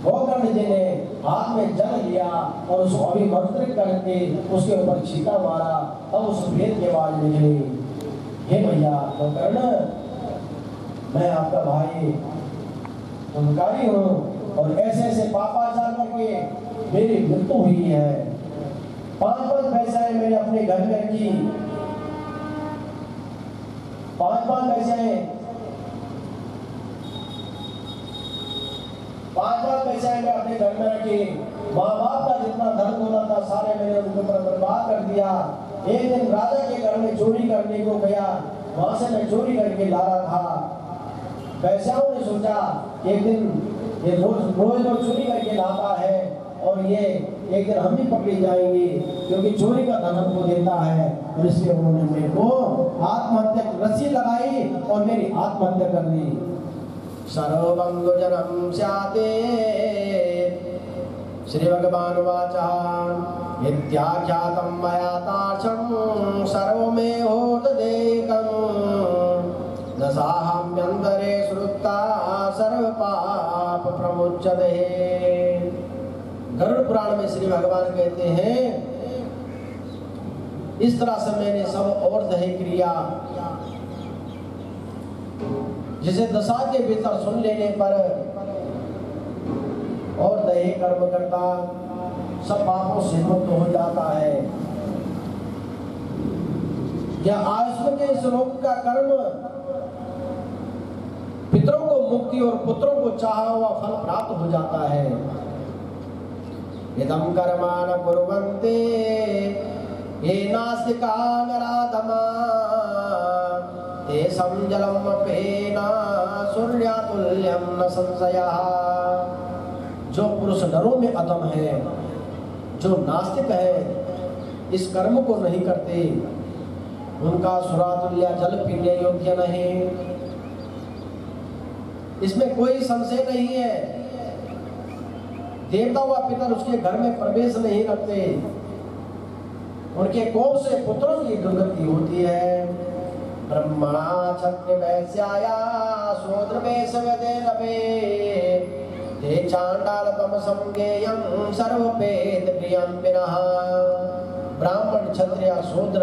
गोकर्ण जी ने हाथ में जल लिया और उसको अभिमंत्रित करके उसके ऊपर छींटा मारा। अब उस प्रेत की आवाज निकली, हे भैया गोकर्ण, मैं आपका भाई धुंधकारी हूँ और ऐसे ऐसे पापाचार करके मेरी मृत्यु हुई है। 5-5 पैसे मैंने अपने घर में रखी, 5-5 पैसे, 5-5 पैसे मैंने अपने घर में रखी। माँ बाप का जितना धन होना था सारे मैंने उनके ऊपर बर्बाद कर दिया। एक दिन राजा के घर में चोरी करने को गया, वहां से मैं चोरी करके ला रहा था। पैसाओं ने सोचा एक दिन ये रोज रोज चोरी करके लाता है और ये एक दिन हम भी पकड़ी जाएंगे, क्योंकि चोरी का धन हमको देता है। और इसलिए उन्होंने मेरे को आत्महत्या रस्सी लगाई और मेरी आत्महत्या कर दी। सर्वबंधुजनम स्याते श्री भगवान वाचा इत्याख्यातम मया तार्षं सर्वमेहोतदेकं दशाहम्यन्तरे श्रुता सर्वपाप प्रमुच्यते। गरुड़ पुराण में श्री भगवान कहते हैं, इस तरह से मैंने सब और दही क्रिया जिसे दशा के भीतर सुन लेने पर और दही कर्म करता सब पापों से मुक्त हो जाता है। या आयुष्म के इस रोग का कर्म पितरों को मुक्ति और पुत्रों को चाहा हुआ फल प्राप्त हो जाता है। इदं कर्मान कुर्वन्ते ये नास्तिका नराधमा तेषां जलम् अपेना सूर्यातुल्यं न संशयः। जो पुरुष नरों में अधम है, जो नास्तिक है, इस कर्म को नहीं करते, उनका सुरातुल्य जल पीने योग्य नहीं, इसमें कोई संशय नहीं है। देवता व पितर उसके घर में प्रवेश नहीं रखते, उनके कोप से पुत्रों की दुर्गति होती है। ब्रह्मणा क्षत्रिय वैश्याया शूद्र वैश्यवेदेनवे ते चांडाल तमसं ज्ञेयं सर्वपेद प्रियं पिनः। ब्राह्मण, क्षत्रिय, शूद्र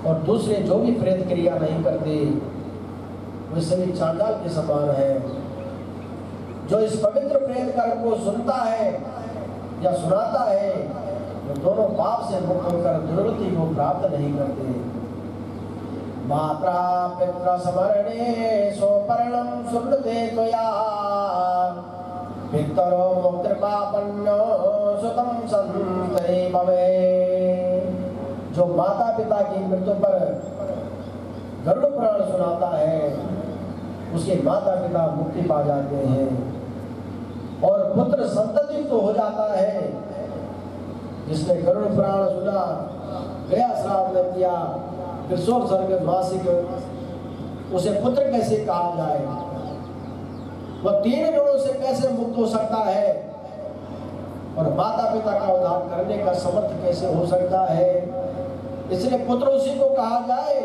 और दूसरे जो भी प्रेत क्रिया नहीं करते वे सभी चांडाल के समान है। जो इस पवित्र प्रेत कर्म को सुनता है या सुनाता है, वो दोनों पाप से मुक्त होकर दुर्गति को प्राप्त नहीं करते। मात्रा पितृ स्मरणे सोपर्णं सुकृते त्वया पितरो मुक्तिर्पापन्नो सुतं संतरे भवे। जो माता पिता की मृत्यु पर गरुड़ पुराण सुनाता है, उसके माता पिता मुक्ति पा जाते हैं। और और पुत्र संतति तो हो जाता है। जिसने गरुड़ पुराण सुना, गया श्रावण किया, किशोर सर्ग मासिक, उसे पुत्र कैसे कहा जाए? वह 3 गुणों से कैसे मुक्त हो सकता है और माता पिता का उद्धार करने का समर्थ कैसे हो सकता है? इसलिए पुत्र उसी को कहा जाए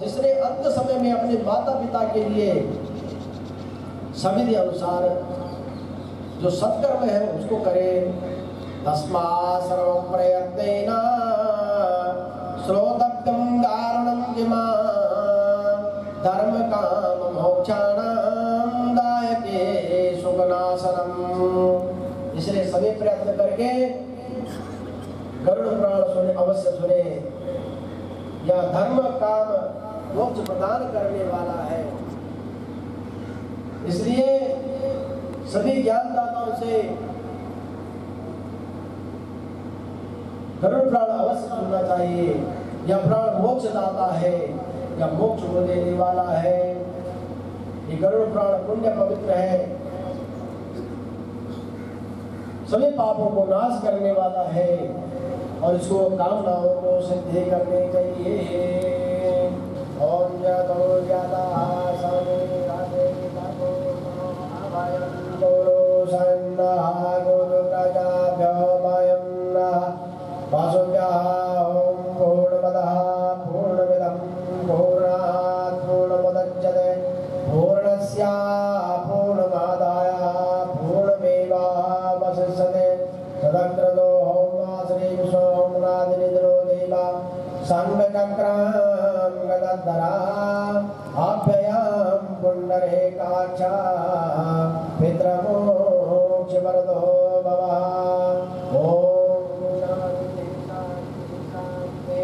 जिसने अंत समय में अपने माता पिता के लिए सविधि अनुसार जो सत्कर्म है उसको करे। तस्मा सर्वं प्रयत्नेन श्रोतव्यं दारुणं किमा धर्म काम मोक्षाणां दायके सुखनाशनम। इसलिए सभी प्रयत्न करके गरुड़ पुराण सुने, अवश्य सुने। यह धर्म काम मोक्ष प्रदान करने वाला है। इसलिए सभी ज्ञानदाताओं से गरुड़ पुराण अवश्य सुनना चाहिए। यह पुराण मोक्ष दाता है, यह मोक्ष को देने वाला है। ये गरुड़ पुराण पुण्य पवित्र है, सभी पापों को नाश करने वाला है और इसको कामनाओं को सिद्ध करने चाहिए। ओम जतो ज्ञाता सामे राधे ताको अभयं गुरु सन्नः गुरु प्रजाभ्यो भयं नः वासुभ्यः। ओम पूर्णमदः पूर्णमिदं पूर्णात् पूर्णमुदच्यते पूर्णस्य पूर्णमादाय पूर्णमेवावशिष्यते। तदग्रतो श्री सोमनाथनिद्रो देवा संघचक्रां गदद्धरा अभ्ययं पुण्डरीकाक्षा पितृमोक्षवरदो भवः। ओम शांति शांति शांति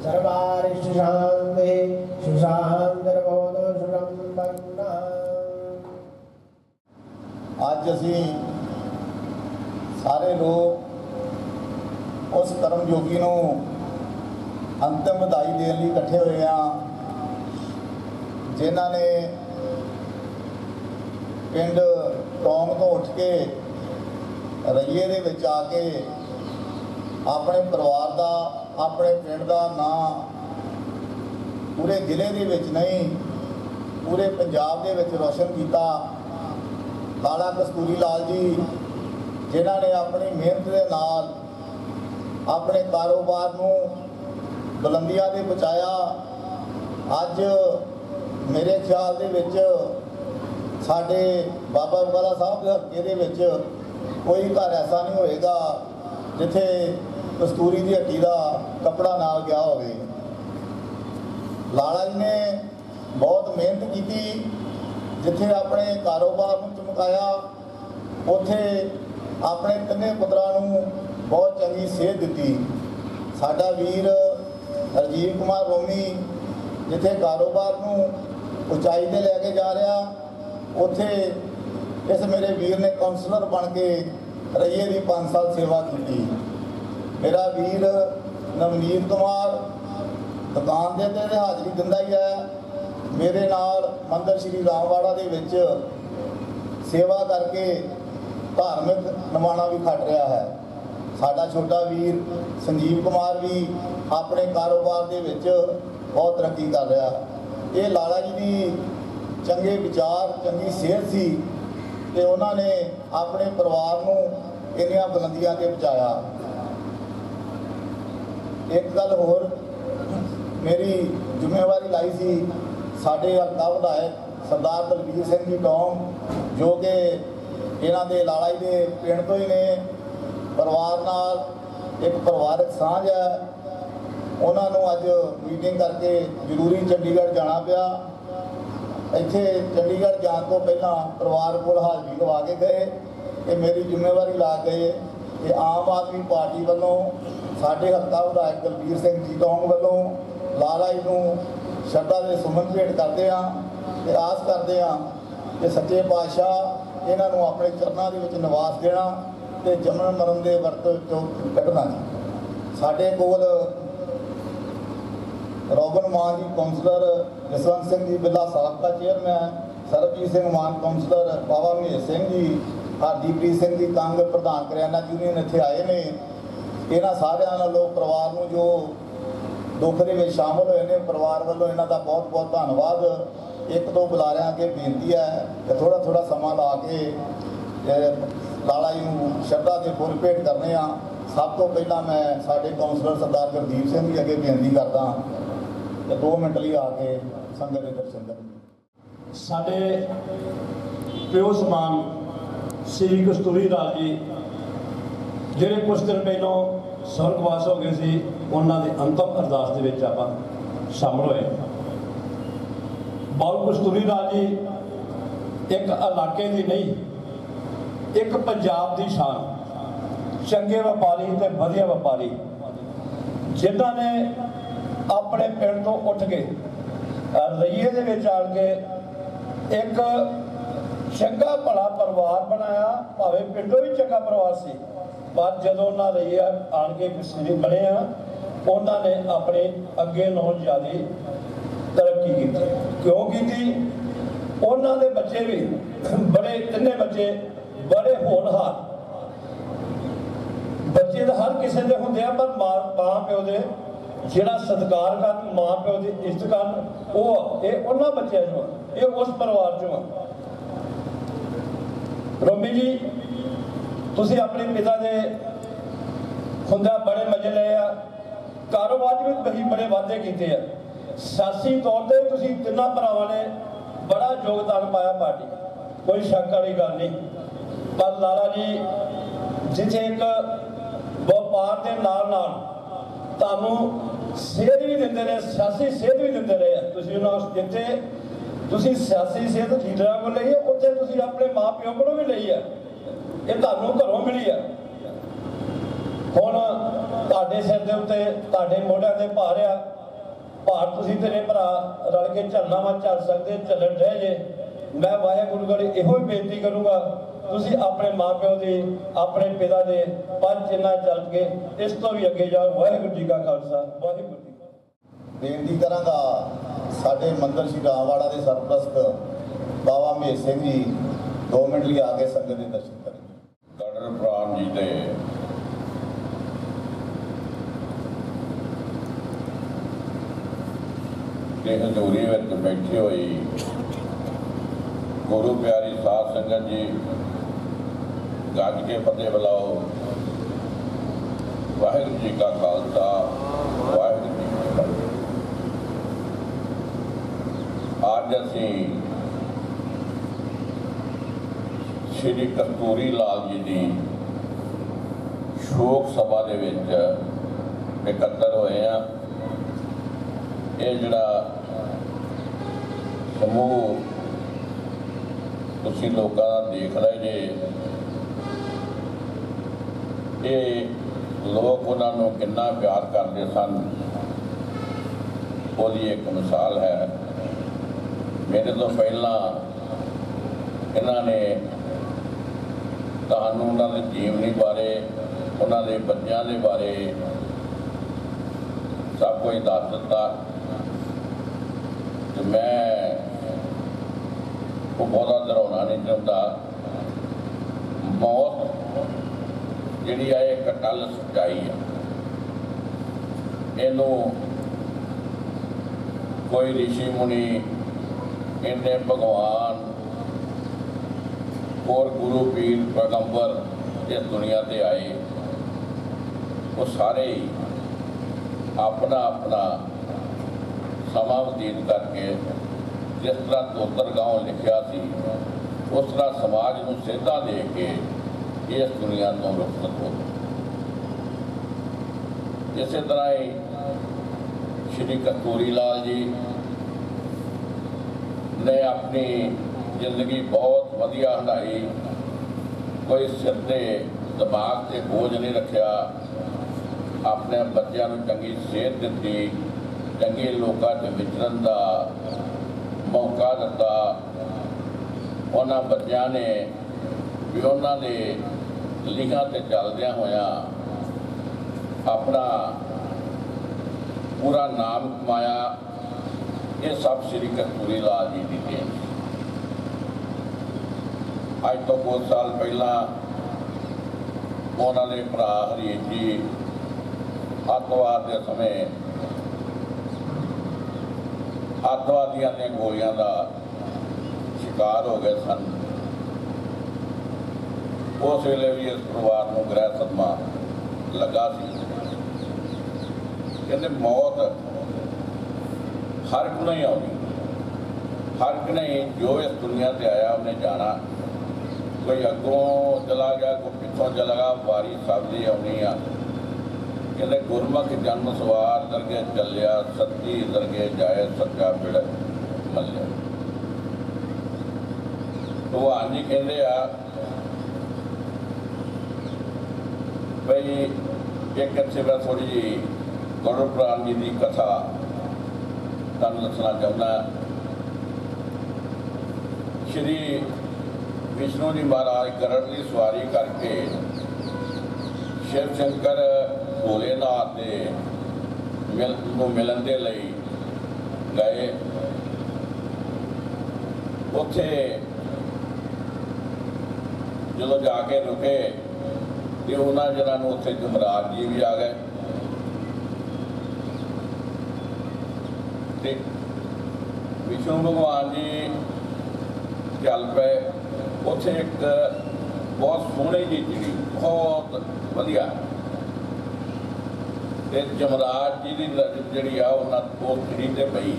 सर्वारिष्ट शांति सुशांतिर्भवतु सुरंबन्ना। आज असीं सारे लोग उस कर्म योगी ਨੂੰ ਅੰਤਿਮ ਵਧਾਈ ਦੇਣ ਲਈ ਇਕੱਠੇ ਹੋਏ ਆ ਜਿਨ੍ਹਾਂ ਨੇ ਪਿੰਡ ਟੌਂਗ ਤੋਂ ਉੱਠ ਕੇ ਰਈਏ ਦੇ ਵਿੱਚ ਆ ਕੇ ਆਪਣੇ ਪਰਿਵਾਰ ਦਾ, ਆਪਣੇ ਪਿੰਡ ਦਾ ਨਾਂ ਪੂਰੇ ਜ਼ਿਲ੍ਹੇ ਦੇ ਵਿੱਚ ਨਹੀਂ ਪੂਰੇ ਪੰਜਾਬ ਦੇ ਵਿੱਚ ਰੋਸ਼ਨ ਕੀਤਾ। ਲਾਲਾ ਕਸਤੂਰੀ ਲਾਲ ਜੀ ਜਿਨ੍ਹਾਂ ਨੇ ਆਪਣੀ ਮਿਹਨਤ ਦੇ ਨਾਲ ਆਪਣੇ ਕਾਰੋਬਾਰ ਨੂੰ ਬੁਲੰਦੀਆਂ ਤੇ ਪਹੁੰਚਾਇਆ। ਅੱਜ ਮੇਰੇ ਖਿਆਲ ਦੇ ਵਿੱਚ ਸਾਡੇ ਬਾਬਾ ਬਕਾਲਾ ਸਾਹਿਬ ਦੇ ਹਲਕੇ ਦੇ ਵਿੱਚ ਕੋਈ ਘਰ ਐਸਾ ਨਹੀਂ ਹੋਏਗਾ ਜਿੱਥੇ ਕਸਤੂਰੀ ਦੀ ਹੱਟੀ ਦਾ ਕੱਪੜਾ ਨਾਲ ਗਿਆ ਹੋਵੇ। ਲਾਲਾ ਜੀ ਨੇ ਬਹੁਤ ਮਿਹਨਤ ਕੀਤੀ, ਜਿੱਥੇ ਆਪਣੇ ਕਾਰੋਬਾਰ ਨੂੰ ਚਮਕਾਇਆ ਉੱਥੇ ਆਪਣੇ 3 ਪੁੱਤਰਾਂ ਨੂੰ ਬਹੁਤ ਚੰਗੀ ਸੇਧ ਦਿੱਤੀ। ਸਾਡਾ ਵੀਰ ਰਾਜੀਵ ਕੁਮਾਰ ਰੋਮੀ ਜਿੱਥੇ ਕਾਰੋਬਾਰ ਨੂੰ ਉਚਾਈ 'ਤੇ ਲੈ ਕੇ ਜਾ ਰਿਹਾ, ਉੱਥੇ ਇਸ ਮੇਰੇ ਵੀਰ ਨੇ ਕਾਉਂਸਲਰ ਬਣ ਕੇ ਰਈਏ ਦੀ 5 ਸਾਲ ਸੇਵਾ ਕੀਤੀ। ਮੇਰਾ ਵੀਰ ਨਵਨੀਤ ਕੁਮਾਰ ਦੁਕਾਨ ਦੇ ਤੇ ਹਾਜ਼ਰੀ ਦਿੰਦਾ ਹੀ ਹੈ। ਮੇਰੇ ਨਾਲ ਮੰਦਰ ਸ਼੍ਰੀ ਰਾਮਵਾੜਾ ਦੇ ਵਿੱਚ ਸੇਵਾ ਕਰਕੇ ਧਾਰਮਿਕ ਨਿਮਾਣਾ ਵੀ ਖੱਟ ਰਿਹਾ ਹੈ। ਸਾਡਾ ਛੋਟਾ ਵੀਰ ਸੰਜੀਵ ਕੁਮਾਰ ਵੀ ਆਪਣੇ ਕਾਰੋਬਾਰ ਦੇ ਵਿੱਚ ਬਹੁਤ ਤਰੱਕੀ ਕਰ ਰਿਹਾ। ਇਹ ਲਾਲਾ ਜੀ ਦੀ ਚੰਗੇ ਵਿਚਾਰ, ਚੰਗੀ ਸਿਹਤ ਸੀ ਤੇ ਉਹਨਾਂ ਨੇ ਆਪਣੇ ਪਰਿਵਾਰ ਨੂੰ ਇੰਨੀਆਂ ਬੁਲੰਦੀਆਂ ਤੇ ਪਹੁੰਚਾਇਆ। ਇੱਕ ਗੱਲ ਹੋਰ ਮੇਰੀ ਜ਼ਿੰਮੇਵਾਰੀ ਲਾਈ ਸੀ ਸਾਡੇ ਹਲਕਾ ਵਿਧਾਇਕ ਸਰਦਾਰ ਦਲਬੀਰ ਸਿੰਘ ਜੀ ਟੌਂਗ ਜੋ ਕਿ ਇਹਨਾਂ ਦੇ ਲਾਲਾ ਜੀ ਦੇ ਪਿੰਡ ਤੋਂ ਹੀ ਨੇ। ਪਰਿਵਾਰ ਨਾਲ ਇੱਕ ਪਰਿਵਾਰਕ ਸਾਂਝ ਹੈ। ਉਹਨਾਂ ਨੂੰ ਅੱਜ ਮੀਟਿੰਗ ਕਰਕੇ ਜ਼ਰੂਰੀ ਚੰਡੀਗੜ੍ਹ ਜਾਣਾ ਪਿਆ। ਇੱਥੇ ਚੰਡੀਗੜ੍ਹ ਜਾਣ ਤੋਂ ਪਹਿਲਾਂ ਪਰਿਵਾਰ ਕੋਲ ਹਾਜ਼ਰੀ ਲਵਾ ਕੇ ਗਏ ਕਿ ਮੇਰੀ ਜ਼ਿੰਮੇਵਾਰੀ ਲਾ ਗਏ ਕਿ ਆਮ ਆਦਮੀ ਪਾਰਟੀ ਵੱਲੋਂ ਸਾਡੇ ਹਲਕਾ ਵਿਧਾਇਕ ਦਲਬੀਰ ਸਿੰਘ ਜੀ ਟੌਂਗ ਵੱਲੋਂ ਲਾਲਾ ਜੀ ਨੂੰ ਸ਼ਰਧਾ ਦੇ ਸੁਮਨ ਭੇਟ ਕਰਦੇ ਹਾਂ ਤੇ ਆਸ ਕਰਦੇ ਹਾਂ ਕਿ ਸੱਚੇ ਪਾਤਸ਼ਾਹ ਇਹਨਾਂ ਨੂੰ ਆਪਣੇ ਚਰਨਾਂ ਦੇ ਵਿੱਚ ਨਿਵਾਸ ਦੇਣਾ ਤੇ ਜੰਮਣ ਮਰਨ ਦੇ ਵਰਤ ਚੋਂ ਕੱਢਣਾ। ਸਾਡੇ ਕੋਲ ਰੋਬਨ ਮਾਨ ਜੀ ਕਾਉਂਸਲਰ, ਜਸਵੰਤ ਸਿੰਘ ਜੀ ਬਿੱਲਾ ਸਾਬਕਾ ਚੇਅਰਮੈਨ, ਸਰਬਜੀਤ ਸਿੰਘ ਮਾਨ ਕਾਉਂਸਲਰ, ਬਾਬਾ ਮਹੇਸ਼ ਸਿੰਘ ਜੀ ਹਰਦੀਪ੍ਰੀਤ ਸਿੰਘ ਦੀ ਕੰਗ ਪ੍ਰਧਾਨ ਕਰਿਆਨਾ ਯੂਨੀਅਨ ਇੱਥੇ ਆਏ ਨੇ। ਇਹਨਾਂ ਸਾਰਿਆਂ ਨਾਲੋਂ ਪਰਿਵਾਰ ਨੂੰ ਜੋ ਦੁੱਖ ਦੇ ਵਿੱਚ ਸ਼ਾਮਲ ਹੋਏ ਨੇ, ਪਰਿਵਾਰ ਵੱਲੋਂ ਇਹਨਾਂ ਦਾ ਬਹੁਤ ਬਹੁਤ ਧੰਨਵਾਦ। ਇੱਕ ਦੋ ਬੁਲਾਰਿਆਂ ਅੱਗੇ ਬੇਨਤੀ ਹੈ ਕਿ ਥੋੜਾ ਥੋੜਾ ਸਮਾਂ ਲਾ ਕੇ ਲਾਲਾ ਜੀ ਨੂੰ ਸ਼ਰਧਾ ਦੇ ਫੁੱਲ ਭੇਟ ਕਰਨੇ ਆ। ਸਭ ਤੋਂ ਪਹਿਲਾਂ ਮੈਂ ਸਾਡੇ ਕੌਂਸਲਰ ਸਰਦਾਰ ਗੁਰਦੀਪ ਸਿੰਘ ਜੀ ਅੱਗੇ ਬੇਨਤੀ ਕਰਦਾ ਕਿ 2 ਮਿੰਟ ਲਈ ਆ ਕੇ ਸੰਗਤ ਦੇ ਦਰਸ਼ਨ ਕਰਨ। ਸਾਡੇ ਪਿਓ ਸਮਾਨ ਸ੍ਰੀ ਕਸਤੂਰੀ ਲਾਲ ਜੀ ਜਿਹੜੇ ਕੁਝ ਦਿਨ ਪਹਿਲਾਂ ਸਵਰਗਵਾਸ ਹੋ ਗਏ ਸੀ, ਉਹਨਾਂ ਦੇ ਅੰਤਮ ਅਰਦਾਸ ਦੇ ਵਿੱਚ ਆਪਾਂ ਸ਼ਾਮਲ ਹੋਏ। ਬਾਬਾ ਕਸਤੂਰੀ ਲਾਲ ਜੀ ਇੱਕ ਇਲਾਕੇ ਦੀ ਨਹੀਂ, ਇੱਕ ਪੰਜਾਬ ਦੀ ਸ਼ਾਨ, ਚੰਗੇ ਵਪਾਰੀ ਤੇ ਵਧੀਆ ਵਪਾਰੀ, ਜਿਨ੍ਹਾਂ ਨੇ ਆਪਣੇ ਪਿੰਡ ਤੋਂ ਉੱਠ ਕੇ ਰਈਏ ਦੇ ਵਿੱਚ ਆਣ ਕੇ ਇੱਕ ਚੰਗਾ ਭਲਾ ਪਰਿਵਾਰ ਬਣਾਇਆ। ਭਾਵੇਂ ਪਿੰਡੋਂ ਵੀ ਚੰਗਾ ਪਰਿਵਾਰ ਸੀ, ਪਰ ਜਦੋਂ ਉਹਨਾਂ ਰਈਏ ਆਣ ਕੇ ਕਿਸੇ ਬਣੇ ਆ, ਉਹਨਾਂ ਨੇ ਆਪਣੇ ਅੱਗੇ ਨਾਲੋਂ ਜ਼ਿਆਦਾ ਤਰੱਕੀ ਕੀਤੀ। ਕਿਉਂ ਕੀਤੀ? ਉਹਨਾਂ ਦੇ ਬੱਚੇ ਵੀ ਬੜੇ, ਤਿੰਨੇ ਬੱਚੇ ਬੜੇ ਹੋਣਹਾਰ ਬੱਚੇ ਤਾਂ ਹਰ ਕਿਸੇ ਦੇ ਹੁੰਦੇ ਆ, ਪਰ ਮਾਂ ਪਿਓ ਦੇ ਜਿਹੜਾ ਸਤਿਕਾਰ ਕਰਨ, ਮਾਂ ਪਿਓ ਦੀ ਇੱਜ਼ਤ ਕਰਨ, ਇਹ ਉਹਨਾਂ ਬੱਚਿਆਂ ਚੋਂ, ਇਹ ਉਸ ਪਰਿਵਾਰ ਚੋਂ ਆ। ਰੋਮੀ ਜੀ, ਤੁਸੀਂ ਆਪਣੇ ਪਿਤਾ ਦੇ ਹੁੰਦਿਆਂ ਬੜੇ ਮਜ਼ੇ ਲਏ ਆ, ਕਾਰੋਬਾਰ ਵਿੱਚ ਵੀ ਬੜੇ ਵਾਅਦੇ ਕੀਤੇ ਆ, ਸਿਆਸੀ ਤੌਰ ਤੇ ਤੁਸੀਂ ਤਿੰਨਾਂ ਭਰਾਵਾਂ ਨੇ ਬੜਾ ਯੋਗਦਾਨ ਪਾਇਆ ਪਾਰਟੀ, ਕੋਈ ਸ਼ੱਕ ਵਾਲੀ ਗੱਲ ਨਹੀਂ। ਪਰ ਲਾਲਾ ਜੀ ਜਿੱਥੇ ਇੱਕ ਵਪਾਰ ਦੇ ਨਾਲ ਨਾਲ ਤੁਹਾਨੂੰ ਸੇਧ ਵੀ ਦਿੰਦੇ ਰਹੇ, ਸਿਆਸੀ ਸੇਧ ਵੀ ਦਿੰਦੇ ਰਹੇ ਆ। ਤੁਸੀਂ ਉਹਨਾਂ ਜਿੱਥੇ ਤੁਸੀਂ ਸਿਆਸੀ ਸੇਧ ਲੀਡਰਾਂ ਕੋਲ ਲਈ, ਉੱਥੇ ਤੁਸੀਂ ਆਪਣੇ ਮਾਂ ਪਿਓ ਕੋਲੋਂ ਵੀ ਲਈ ਆ। ਇਹ ਤੁਹਾਨੂੰ ਘਰੋਂ ਮਿਲੀ ਆ। ਹੁਣ ਤੁਹਾਡੇ ਸਿਰ ਦੇ ਉੱਤੇ, ਤੁਹਾਡੇ ਮੋਢਿਆਂ ਤੇ ਭਾਰ ਆ। ਭਾਰ ਤੁਸੀਂ ਤੇਰੇ ਭਰਾ ਰਲ ਕੇ ਝੱਲਣਾ ਵਾ, ਝੱਲ ਸਕਦੇ, ਝੱਲਣ ਰਹੇ ਜੇ। ਮੈਂ ਵਾਹਿਗੁਰੂ ਕੋਲ ਇਹੋ ਹੀ ਬੇਨਤੀ ਕਰੂੰਗਾ, ਤੁਸੀਂ ਆਪਣੇ ਮਾਂ ਪਿਓ ਦੇ, ਆਪਣੇ ਪਿਤਾ ਦੇ ਪੰਜ ਚਿੰਨ੍ਹਾਂ ਚੱਲ ਕੇ ਇਸ ਤੋਂ ਵੀ ਅੱਗੇ ਜਾਓ। ਵਾਹਿਗੁਰੂ ਜੀ ਕਾ ਖਾਲਸਾ, ਵਾਹਿਗੁਰੂ ਜੀ। ਬੇਨਤੀ ਕਰਾਂਗਾ ਸਾਡੇ ਮੰਦਰ ਸ਼੍ਰੀ ਰਾਮਵਾੜਾ ਦੇ ਸਰਪ੍ਰਸਤ ਬਾਬਾ ਮਹੇਸ਼ ਸਿੰਘ ਜੀ 2 ਮਿੰਟ ਲਈ ਆ ਕੇ ਸੰਗਤ ਦੇ ਦਰਸ਼ਨ ਕਰਨ। ਗੜਰ ਪ੍ਰਾਣ ਜੀ ਦੇ ਹਜ਼ੂਰੀ ਵਿੱਚ ਬੈਠੀ ਹੋਈ ਗੁਰੂ ਪਿਆਰੀ ਸਾਧ ਸੰਗਤ ਜੀ, ਗੱਜ ਕੇ ਫਤਿਹ ਬੁਲਾਓ। ਵਾਹਿਗੁਰੂ ਜੀ ਕਾ ਖਾਲਸਾ, ਵਾਹਿਗੁਰੂ ਜੀ ਕੀ ਫਤਿਹ। ਅੱਜ ਅਸੀਂ ਸ਼੍ਰੀ ਕਸਤੂਰੀ ਲਾਲ ਜੀ ਦੀ ਸ਼ੋਕ ਸਭਾ ਦੇ ਵਿੱਚ ਇਕੱਤਰ ਹੋਏ ਆ। ਇਹ ਜਿਹੜਾ ਸਮੂਹ ਤੁਸੀਂ ਲੋਕਾਂ ਦਾ ਦੇਖ ਰਹੇ ਜੇ, ਇਹ ਲੋਕ ਉਹਨਾਂ ਨੂੰ ਕਿੰਨਾ ਪਿਆਰ ਕਰਦੇ ਸਨ, ਉਹਦੀ ਇੱਕ ਮਿਸਾਲ ਹੈ। ਮੇਰੇ ਤੋਂ ਪਹਿਲਾਂ ਇਹਨਾਂ ਨੇ ਤੁਹਾਨੂੰ ਉਹਨਾਂ ਦੇ ਜੀਵਨੀ ਬਾਰੇ, ਉਹਨਾਂ ਦੇ ਬੱਚਿਆਂ ਦੇ ਬਾਰੇ ਸਭ ਕੁਝ ਦੱਸ ਦਿੱਤਾ ਤੇ ਮੈਂ ਉਹ ਬਹੁਤਾ ਦਰਾਉਣਾ ਨਹੀਂ ਚਾਹੁੰਦਾ। ਮੌਤ ਜਿਹੜੀ ਆ ਇੱਕ ਅਟੱਲ ਸੱਚਾਈ ਆ, ਇਹਨੂੰ ਕੋਈ ਰਿਸ਼ੀ ਮੁਨੀ, ਇਹਨੇ ਭਗਵਾਨ, ਹੋਰ ਗੁਰੂ ਪੀਰ ਪੈਗੰਬਰ ਇਸ ਦੁਨੀਆ ਤੇ ਆਏ, ਉਹ ਸਾਰੇ ਹੀ ਆਪਣਾ ਆਪਣਾ ਸਮਾਂ ਬਤੀਤ ਕਰਕੇ ਜਿਸ ਤਰ੍ਹਾਂ ਧੋਤਰ ਗਾਉਂ ਲਿਖਿਆ ਸੀ, ਉਸ ਤਰ੍ਹਾਂ ਸਮਾਜ ਨੂੰ ਸੇਧਾ ਦੇ ਕੇ ਇਸ ਦੁਨੀਆ ਤੋਂ ਰੁਖਸਤ ਹੋ ਗਏ। ਇਸੇ ਤਰ੍ਹਾਂ ਹੀ ਸ਼੍ਰੀ ਕਸਤੂਰੀ ਲਾਲ ਜੀ ਨੇ ਆਪਣੀ ਜ਼ਿੰਦਗੀ ਬਹੁਤ ਵਧੀਆ ਹੰਢਾਈ। ਕੋਈ ਸਿਰ ਤੇ ਦਿਮਾਗ ਤੇ ਬੋਝ ਨਹੀਂ ਰੱਖਿਆ, ਆਪਣੇ ਬੱਚਿਆਂ ਨੂੰ ਚੰਗੀ ਸੇਧ ਦਿੱਤੀ, ਚੰਗੇ ਲੋਕਾਂ 'ਚ ਵਿਚਰਨ ਦਾ ਮੌਕਾ ਦਿੱਤਾ। ਉਹਨਾਂ ਬੱਚਿਆਂ ਨੇ ਵੀ ਉਹਨਾਂ ਦੇ ਲੀਹਾਂ ਤੇ ਚੱਲਦਿਆਂ ਹੋਇਆਂ ਆਪਣਾ ਪੂਰਾ ਨਾਮ ਕਮਾਇਆ। ਇਹ ਸਭ ਸ਼੍ਰੀ ਕਸਤੂਰੀ ਲਾਲ ਜੀ ਦੀ ਦੇਣ। ਅੱਜ ਤੋਂ ਕੁਝ ਸਾਲ ਪਹਿਲਾਂ ਉਹਨਾਂ ਦੇ ਭਰਾ ਹਰੀਸ਼ ਜੀ ਅੱਤਵਾਦ ਦੇ ਸਮੇਂ ਅੱਤਵਾਦੀਆਂ ਦੀਆਂ ਗੋਲੀਆਂ ਦਾ ਸ਼ਿਕਾਰ ਹੋ ਗਏ ਸਨ। ਉਸ ਵੇਲੇ ਵੀ ਇਸ ਪਰਿਵਾਰ ਨੂੰ ਗ੍ਰਹਿ ਸਦਮਾ ਲੱਗਾ ਸੀ। ਕਹਿੰਦੇ ਮੌਤ ਹਰ ਇੱਕ ਨੂੰ ਹੀ ਆਉਣੀ, ਹਰ ਇੱਕ ਨੇ ਜੋ ਇਸ ਦੁਨੀਆ ਤੇ ਆਇਆ ਉਹਨੇ ਜਾਣਾ। ਕੋਈ ਅੱਗੋਂ ਚਲਾ ਗਿਆ, ਕੋਈ ਪਿੱਛੋਂ ਚਲਾ ਗਿਆ, ਵਾਰੀ ਸਭ ਦੀ ਆਉਣੀ ਆ। ਕਹਿੰਦੇ ਗੁਰਮੁਖ ਜਨਮ ਸਵਾਰ ਦਰਗੇ ਚੱਲਿਆ, ਸੱਚੀ ਦਰਗੇ ਜਾਏ ਸੱਚਾ ਪਿੜ ਮੱਲਿਆ। ਭਗਵਾਨ ਜੀ ਕਹਿੰਦੇ ਆ ਬਈ ਇੱਕ ਇੱਥੇ ਮੈਂ ਥੋੜ੍ਹੀ ਜਿਹੀ ਗਰੁੜ ਪੁਰਾਣ ਜੀ ਦੀ ਕਥਾ ਤੁਹਾਨੂੰ ਦੱਸਣਾ ਚਾਹੁੰਦਾ। ਸ਼੍ਰੀ ਵਿਸ਼ਨੂੰ ਜੀ ਮਹਾਰਾਜ ਗਰੜ ਦੀ ਸਵਾਰੀ ਕਰਕੇ ਸ਼ਿਵ ਸ਼ੰਕਰ ਭੋਲੇਨਾਥ ਦੇ ਨੂੰ ਮਿਲਣ ਦੇ ਲਈ ਗਏ। ਉੱਥੇ ਜਦੋਂ ਜਾ ਕੇ ਰੁਕੇ ਤੇ ਉਹਨਾਂ ਜਿਹਨਾਂ ਨੂੰ ਉੱਥੇ ਜਮਰਾਜ ਜੀ ਵੀ ਆ ਗਏ ਤੇ ਵਿਸ਼ਨੂੰ ਭਗਵਾਨ ਜੀ ਚੱਲ ਪਏ। ਉੱਥੇ ਇੱਕ ਬਹੁਤ ਸੋਹਣੀ ਜਿਹੀ ਚਿੜੀ, ਬਹੁਤ ਵਧੀਆ, ਤੇ ਜਮਰਾਜ ਜੀ ਦੀ ਜਿਹੜੀ ਆ ਉਹਨਾਂ ਉਹ ਚਿੜੀ ਤੇ ਪਈ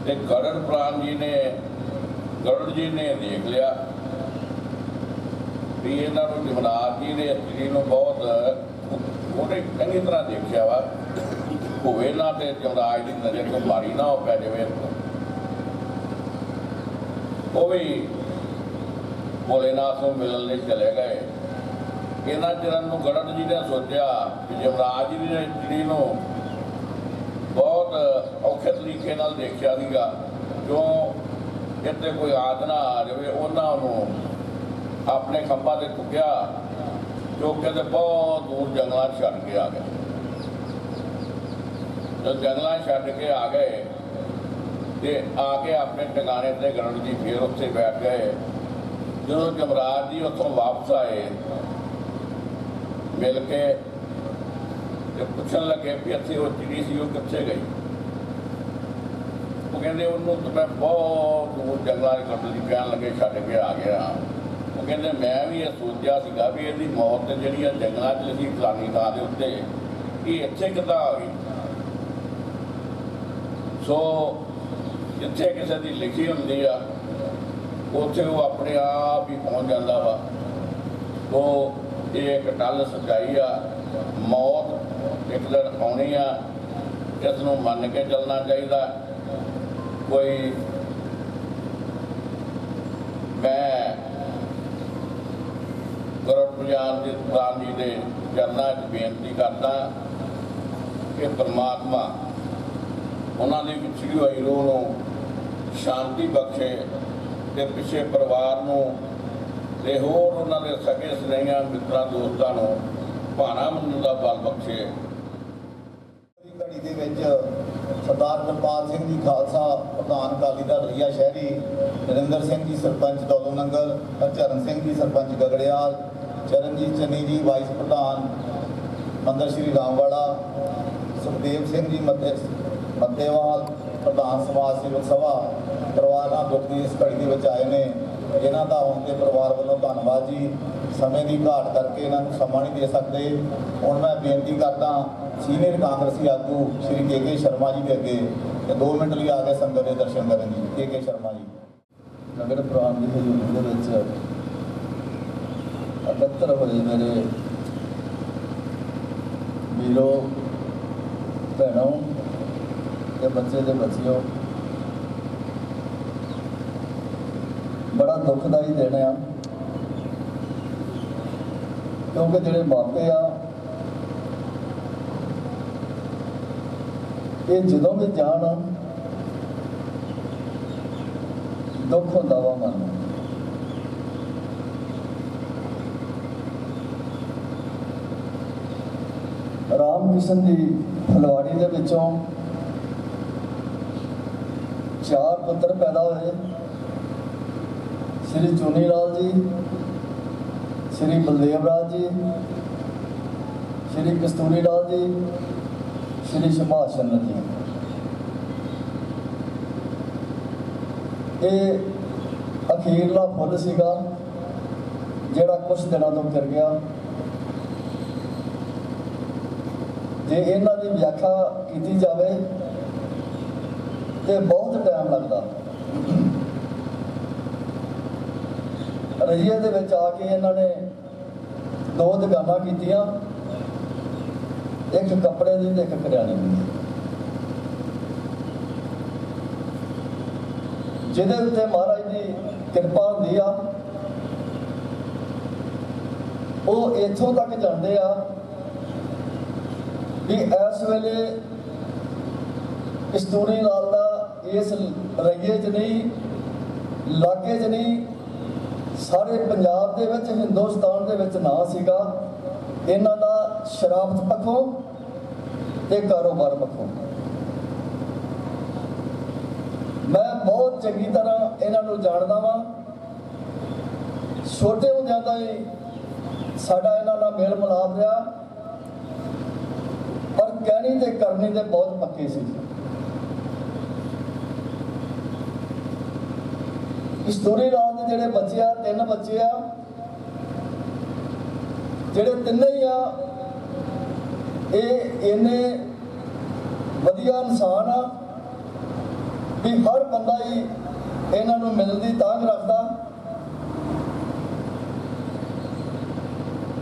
ਤੇ ਗਰੜ ਪ੍ਰਾਣ ਜੀ ਨੇ ਦੇਖ ਲਿਆ ਵੀ ਇਹਨਾਂ ਨੂੰ ਜਮਰਾਜ ਜੀ ਨੇ ਚਿੜੀ ਨੂੰ ਬਹੁਤ ਉਹਨੇ ਚੰਗੀ ਤਰ੍ਹਾਂ ਦੇਖਿਆ ਵਾ, ਹੋਵੇ ਨਾ ਤੇ ਜਮਰਾਜ ਦੀ ਨਜ਼ਰ ਤੋਂ ਮਾਰੀ ਨਾ ਹੋ ਪੈ ਜਾਵੇ। ਉਹ ਵੀ ਭੋਲੇਨਾਥ ਨੂੰ ਮਿਲਣ ਲਈ ਚਲੇ ਗਏ। ਇਹਨਾਂ ਚਿਰਾਂ ਨੂੰ ਗਰੜ ਜੀ ਨੇ ਸੋਚਿਆ ਕਿ ਜਮਰਾਜ ਜੀ ਨੇ ਚਿੜੀ ਨੂੰ ਬਹੁਤ ਔਖੇ ਤਰੀਕੇ ਨਾਲ ਦੇਖਿਆ ਸੀਗਾ, ਕਿਉਂ ਇੱਥੇ ਕੋਈ ਆਦ ਨਾ ਆ ਜਾਵੇ। ਉਹਨਾਂ ਨੂੰ ਆਪਣੇ ਖੰਭਾਂ ਤੇ ਚੁੱਕਿਆ, ਚੁੱਕ ਕੇ ਤੇ ਬਹੁਤ ਦੂਰ ਜੰਗਲਾਂ ਛੱਡ ਕੇ ਆ ਗਏ। ਜਦ ਜੰਗਲਾਂ ਛੱਡ ਕੇ ਆ ਗਏ ਤੇ ਆ ਕੇ ਆਪਣੇ ਟਿਕਾਣੇ ਤੇ ਗਰੜ ਜੀ ਫੇਰ ਉੱਥੇ ਬੈਠ ਗਏ। ਜਦੋਂ ਜਮਰਾਜ ਜੀ ਉੱਥੋਂ ਵਾਪਸ ਆਏ ਮਿਲ ਕੇ ਤੇ ਪੁੱਛਣ ਲੱਗੇ ਵੀ ਇੱਥੇ ਉਹ ਚਿੜੀ ਸੀ ਉਹ ਕਿੱਥੇ ਗਈ। ਉਹ ਕਹਿੰਦੇ ਉਹਨੂੰ ਤਾਂ ਮੈਂ ਬਹੁਤ ਦੂਰ ਜੰਗਲਾਂ ਦੇ ਕੱਢ ਦੀ ਕਹਿਣ ਲੱਗੇ ਛੱਡ ਕੇ ਆ ਗਿਆ। ਉਹ ਕਹਿੰਦੇ ਮੈਂ ਵੀ ਇਹ ਸੋਚਿਆ ਸੀਗਾ ਵੀ ਇਹਦੀ ਮੌਤ ਤੇ ਜਿਹੜੀ ਆ ਜੰਗਲਾਂ 'ਚ ਸੀ ਫਲਾਨੀ ਥਾਂ ਦੇ ਉੱਤੇ, ਇਹ ਇੱਥੇ ਕਿੱਦਾਂ ਆ ਗਈ। ਸੋ ਜਿੱਥੇ ਕਿਸੇ ਦੀ ਲਿਖੀ ਹੁੰਦੀ ਆ ਉੱਥੇ ਉਹ ਆਪਣੇ ਆਪ ਹੀ ਪਹੁੰਚ ਜਾਂਦਾ ਵਾ। ਉਹ ਇਹ ਇੱਕ ਟੱਲ ਸੱਚਾਈ ਆ, ਮੌਤ ਇੱਕ ਦਿਨ ਆਉਣੀ ਆ, ਇਸ ਨੂੰ ਮੰਨ ਕੇ ਚੱਲਣਾ ਚਾਹੀਦਾ। ਕੋਈ ਮੈਂ ਗਰੜ ਪ੍ਰਾਣ ਜੀ ਦੇ ਚਰਨਾਂ 'ਚ ਬੇਨਤੀ ਕਰਦਾ ਕਿ ਪਰਮਾਤਮਾ ਉਹਨਾਂ ਦੀ ਵਿਛੜੀ ਹੋਈ ਰੂਹ ਨੂੰ ਸ਼ਾਂਤੀ ਬਖਸ਼ੇ ਤੇ ਪਿੱਛੇ ਪਰਿਵਾਰ ਨੂੰ ਤੇ ਹੋਰ ਉਹਨਾਂ ਦੇ ਸਕੇ ਸੁਨੇਹੀਆਂ ਮਿੱਤਰਾਂ ਦੋਸਤਾਂ ਨੂੰ ਭਾਣਾ ਮੰਨਣ ਦਾ ਬਲ ਬਖਸ਼ੇ। ਘੜੀ ਦੇ ਵਿੱਚ ਸਰਦਾਰ ਕਿਰਪਾਲ ਸਿੰਘ ਜੀ ਖਾਲਸਾ ਪ੍ਰਧਾਨ ਅਕਾਲੀ ਦਲ ਰਈਆ ਸ਼ਹਿਰੀ, ਨਰਿੰਦਰ ਸਿੰਘ ਜੀ ਸਰਪੰਚ ਦੌਲੋ ਨੰਗਲ, ਹਰਚਰਨ ਸਿੰਘ ਜੀ ਸਰਪੰਚ ਗਗੜਿਆਲ, ਚਰਨਜੀਤ ਚੰਨੀ ਜੀ ਵਾਈਸ ਪ੍ਰਧਾਨ ਮੰਦਰ ਸ਼੍ਰੀ ਰਾਮਵਾੜਾ, ਸੁਖਦੇਵ ਸਿੰਘ ਜੀ ਮੱਤੇਵਾਲ ਪ੍ਰਧਾਨ ਸਮਾਜ ਸੇਵਕ ਸਭਾ ਪਰਿਵਾਰ ਨਾਲ ਦੁੱਖ ਦੀ ਇਸ ਘੜੀ ਦੇ ਵਿੱਚ ਆਏ ਨੇ। ਇਹਨਾਂ ਦਾ ਹੁਣ ਤੇ ਪਰਿਵਾਰ ਵੱਲੋਂ ਧੰਨਵਾਦ ਜੀ। ਸਮੇਂ ਦੀ ਘਾਟ ਕਰਕੇ ਇਹਨਾਂ ਨੂੰ ਸਮਾਂ ਨਹੀਂ ਦੇ ਸਕਦੇ। ਹੁਣ ਮੈਂ ਬੇਨਤੀ ਕਰਦਾ ਸੀਨੀਅਰ ਕਾਂਗਰਸੀ ਆਗੂ ਸ਼੍ਰੀ ਕੇ ਸ਼ਰਮਾ ਜੀ ਦੇ ਅੱਗੇ ਕਿ 2 ਮਿੰਟ ਲਈ ਆ ਕੇ ਸੰਗਤ ਦੇ ਦਰਸ਼ਨ ਕਰਨ ਜੀ। ਕੇ ਸ਼ਰਮਾ ਜੀ। ਨਗਰ ਪ੍ਰਾਣ ਦੀ ਹਜ਼ੂਰੀ ਦੇ ਵਿੱਚ ਇਕੱਤਰ ਹੋਏ ਮੇਰੇ ਵੀਰੋ ਭੈਣੋਂ ਤੇ ਬੱਚੇ ਦੇ ਬੱਚਿਓ, ਬੜਾ ਦੁਖਦਾਈ ਦਿਨ ਆ, ਕਿਉਂਕਿ ਜਿਹੜੇ ਮਾਪੇ ਆ ਇਹ ਜਦੋਂ ਵੀ ਜਾਣ ਦੁੱਖ ਹੁੰਦਾ ਵਾ ਮਨ ਨੂੰ। ਰਾਮ ਕਿਸ਼ਨ ਦੀ ਫਲਵਾੜੀ ਦੇ ਵਿੱਚੋਂ 4 ਪੁੱਤਰ ਪੈਦਾ ਹੋਏ। श्री चूनी लाल जी, श्री बलदेव राज जी, श्री कस्तूरी लाल जी, श्री सुभाष चंद्र जी। ये अखीरला फुल सीगा ਜਿਹੜਾ कुछ दिनों तो गिर गया। जे इन्हां दी व्याख्या की जाए तो बहुत टाइम लगता। रजिए दे विच आके इन्होंने 2 दुकानां कीतियां, एक कपड़े दी ते एक करियाने दी, जिहदे उत्ते महाराज की किरपा हुंदी आ। वो इत्थों तक जाते आ भी इस वेले कस्तूरी लाल का इस रईए च नहीं, लागे च नहीं, सारे पंजाब दे विच, हिंदुस्तान दे विच ना सीगा इन्हां दा शराफत पक्षों ते कारोबार पक्षों। मैं बहुत चंगी तरह इन्हां नूं जानदा वां। छोटे हुंदिआं दा ही साडा इन्हां नाल मेल मिलाप रहा, पर कहनी ते करनी ते बहुत पक्के सी। कस्तूरी लाल दे जिहड़े बच्चे आ, 3 बच्चे आ, जिहड़े तिन्ने ही आ, ये इन्ने वधिया इंसान आ भी हर बंदा ही इन्हां नूं मिलण दी तांघ रखदा,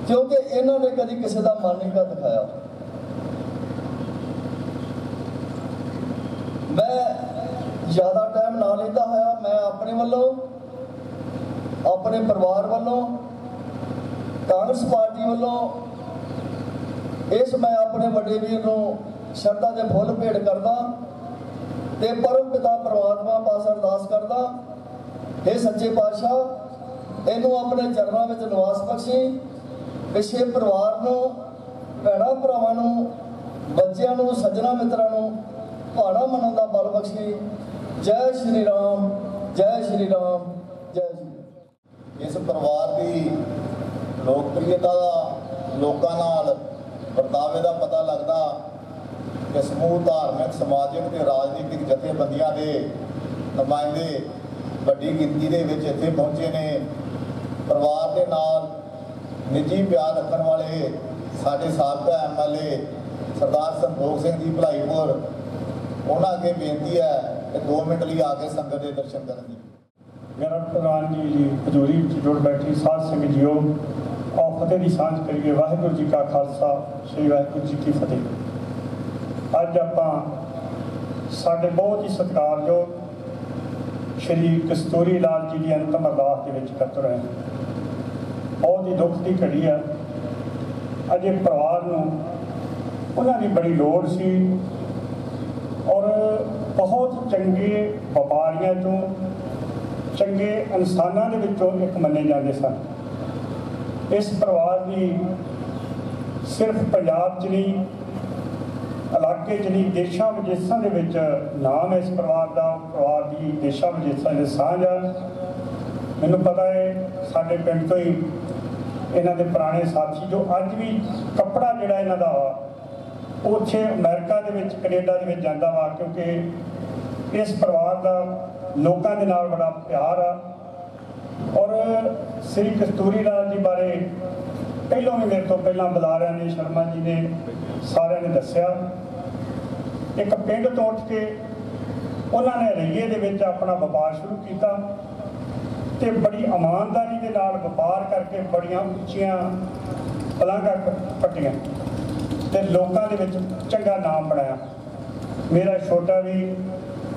क्योंकि इन्होंने कभी किसी का मन नहीं दिखाया। मैं ज़्यादा टाइम ना लेता होया, मैं अपने वालों, अपने परिवार वालों, कांग्रेस पार्टी वालों इस मैं अपने बड़े वीर को श्रद्धा के फुल भेंट करदा ते परम पिता परमात्मा पास अरदास करदा, हे सच्चे पातशाह इनू अपने चरणों में निवास बख्शी, पिछे परिवार को, भैणों भरावां, बच्चों, सज्जना मित्रों भाणा मनन का बल बख्शी। जय श्री राम, जय श्री राम, जय श्री राम। इस परिवार की लोकप्रियता का लोगों नाल बर्तावे का पता लगता कि समूह धार्मिक, समाजिक ते राजनीतिक जथेबंदियां के नुमाइंदे वड्डी गिनती के विच इत्थे पहुंचे ने। परिवार के नाल निजी प्यार रखने वाले साडे साबका MLA सरदार संतोख सिंह जी भलाईपुर, उन्होंने अगे बेनती है कि 2 मिनट लिए आके संगत के दर्शन करने की। मेरा प्रधान जी हजूरी जुड़ बैठी साध संगत जीओ, और फतेह की सांझ करिए। वाहिगुरू जी का खालसा, श्री वाहिगुरू जी की फतेह। अज आपां साडे बहुत ही सत्कारयोग श्री कस्तूरी लाल जी की अंतिम अरदास के विच इकट्ठ रहे हैं। बहुत ही दुख की घड़ी है। अजे परिवार नूं उन्हां दी बड़ी लोड़ सी और बहुत चंगे व्यापारियों चों, चंगे इंसानां दे विचों एक मन्ने जाते सन। इस परिवार की सिर्फ पंजाब च नहीं, इलाके च नहीं, देशों विदेशों के विच नाम है इस परिवार का। परिवार की देशों विदेशों की सांझ आ। मैनूं पता है साडे पिंड तो ही इन्हां दे पुराने साथी जो अज भी कपड़ा जिहड़ा इन्हां दा उत्थे अमेरिका दे विच, कनेडा दे विच जांदा वा, क्योंकि इस परिवार का लोगों के नाल बड़ा प्यार आ। और श्री कस्तूरी लाल जी बारे पहलों भी मेरे तो पहला बुलारिया ने, शर्मा जी ने, सारिਆਂ ने दस्सिया। एक पिंड तो उठ के उन्होंने रईए दे विच अपना व्यापार शुरू किया ते बड़ी ईमानदारी के नाल व्यापार करके बड़ियां उच्चियां पलांघां पट्टियां ते लोकां दे विच चंगा नाम बनाया। मेरा छोटा भी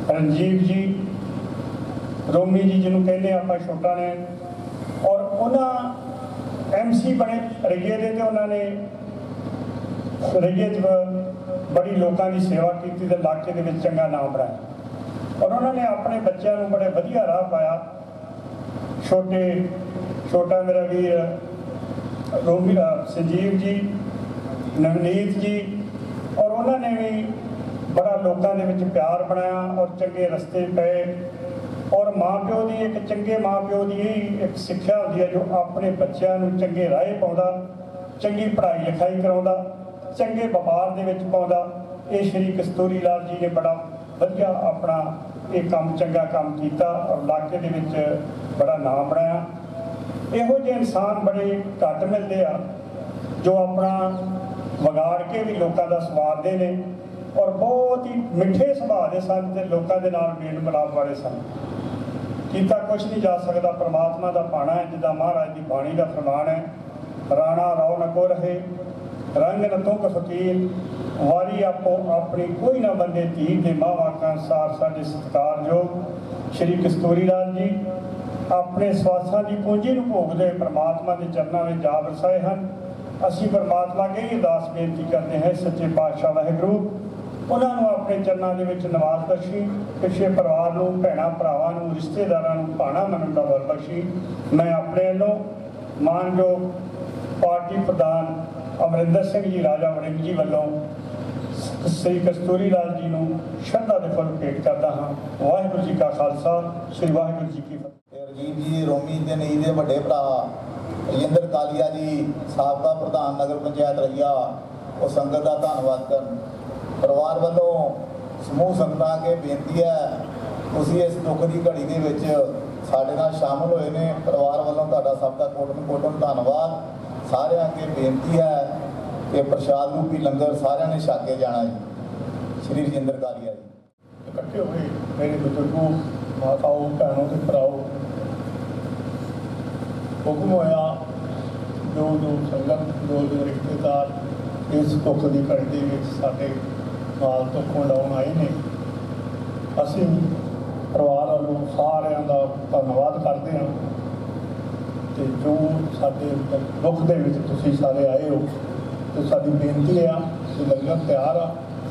रंजीव जी, रोमी जी जिन्होंने कहने आपां छोटा ने, और उन्हां MC बने रईए दे ते उन्होंने रईए बड़ी लोगों की सेवा की ते इलाके दे विच चंगा नाम बनाया। और उन्होंने अपने बच्चों को बड़े वधिया राह पाया। छोटा मेरा वीर रोमी संजीव जी, नवनीत जी, और उन्होंने भी बड़ा लोगों के विच प्यार बनाया और चंगे रस्ते पे और माँ प्यो की एक चंगे माँ प्यो की यही एक सिक्ख्या होती है जो अपने बच्चों को चंगे राह पाਉਂਦਾ, चंगी पढ़ाई लिखाई कराਉਂਦਾ, चंगे व्यापार ਦੇ ਵਿੱਚ ਪਾਉਂਦਾ। ये श्री कस्तूरी लाल जी ने बड़ा ਵਧੀਆ अपना ये काम चंगा काम किया और इलाके ਦੇ ਵਿੱਚ बड़ा नाम बनाया। ਇਹੋ ਜਿਹੇ इंसान बड़े घट मिलते हैं जो अपना ਵਿਗਾੜ के भी लोगों का सवारते हैं और बहुत ही मिठे सुभाव के सन ते लोगों के नाल मेल मिलाप वाले सन। किया कुछ नहीं जा सकता, परमात्मा का भाना है जिदा महाराज की बाणी का फरमान है, राणा रौ न को रहे रंग न तुंग फकीर वारी आपो अपनी कोई ना बंदे तीर के माँ वाक अनुसार साढ़े सत्कारयोग श्री कस्तूरी लाल जी अपने स्वासां की पूंजी को भोगते परमात्मा के चरणों में जा वसाए हैं। असी परमात्मा के ही अरदास बेनती करते हैं सच्चे पातशाह वाहिगुरू उन्होंने अपने चरणों के विच नवाज बख्शी, पिछले परिवार को भैणों भरावां नूं रिश्तेदारां नूं भाणा मनण दा बल बख्शी। मैं अपने वल्लों मानयोग पार्टी प्रधान अमरिंदर सिंह जी राजा वड़िंग जी वालों श्री कस्तूरी लाल जी नूं श्रद्धा दे फुल भेंट करता हाँ। वाहिगुरू जी का खालसा, श्री वाहिगुरू जी की फतेह। रजीव जी रोमी ते नी दे वड्डे भरा रजिंदर कालिया जी साबका प्रधान नगर पंचायत रहिया वो संगत का धन्नवाद करन। परिवार वालों समूह संगतां के बेनती है तुसीं इस दुख की घड़ी के विच साडे नाल शामिल होए ने। परिवार वालों तुहाडा सबका कोटन कोटन धन्नवाद। सारे अगे बेनती है कि प्रसाद रूपी लंगर सारे ने छक के जाना जी। श्री रजिंदर कालिया जी इकट्ठे हुए मेरे बुजुर्गों माताओं भैनों के भराओ हुक्म होया जो संगत जो रिश्तेदार इस दुख की घड़ी के साडे नाल दुख वंडाउण आए ने असीं परिवार वालों सारिਆਂ ਦਾ धन्नवाद करते हैं। तो जो साडे दुख के विच तुसीं सारे आए हो तो साडी बेनती है कि लंगर तैयार आ,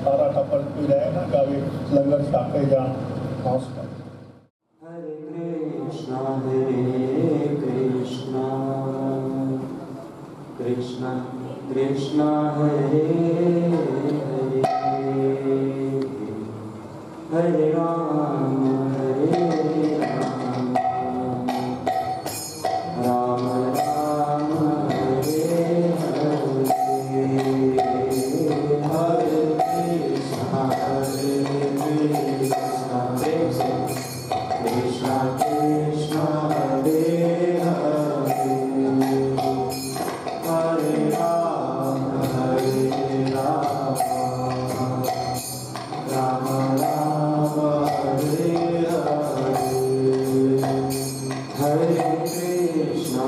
सारा टब्बर कोई रह ना जाए, लंगर छक के जाण। नमस्कार। हरे कृष्णा कृष्णा कृष्णा हरे हरे हरे राम राम राम हरे हरे हरे कृष्णा प्रेम से कृष्णा कृष्णा हरे हरे हरे राम राम राम हरे हरे हरे कृष्णा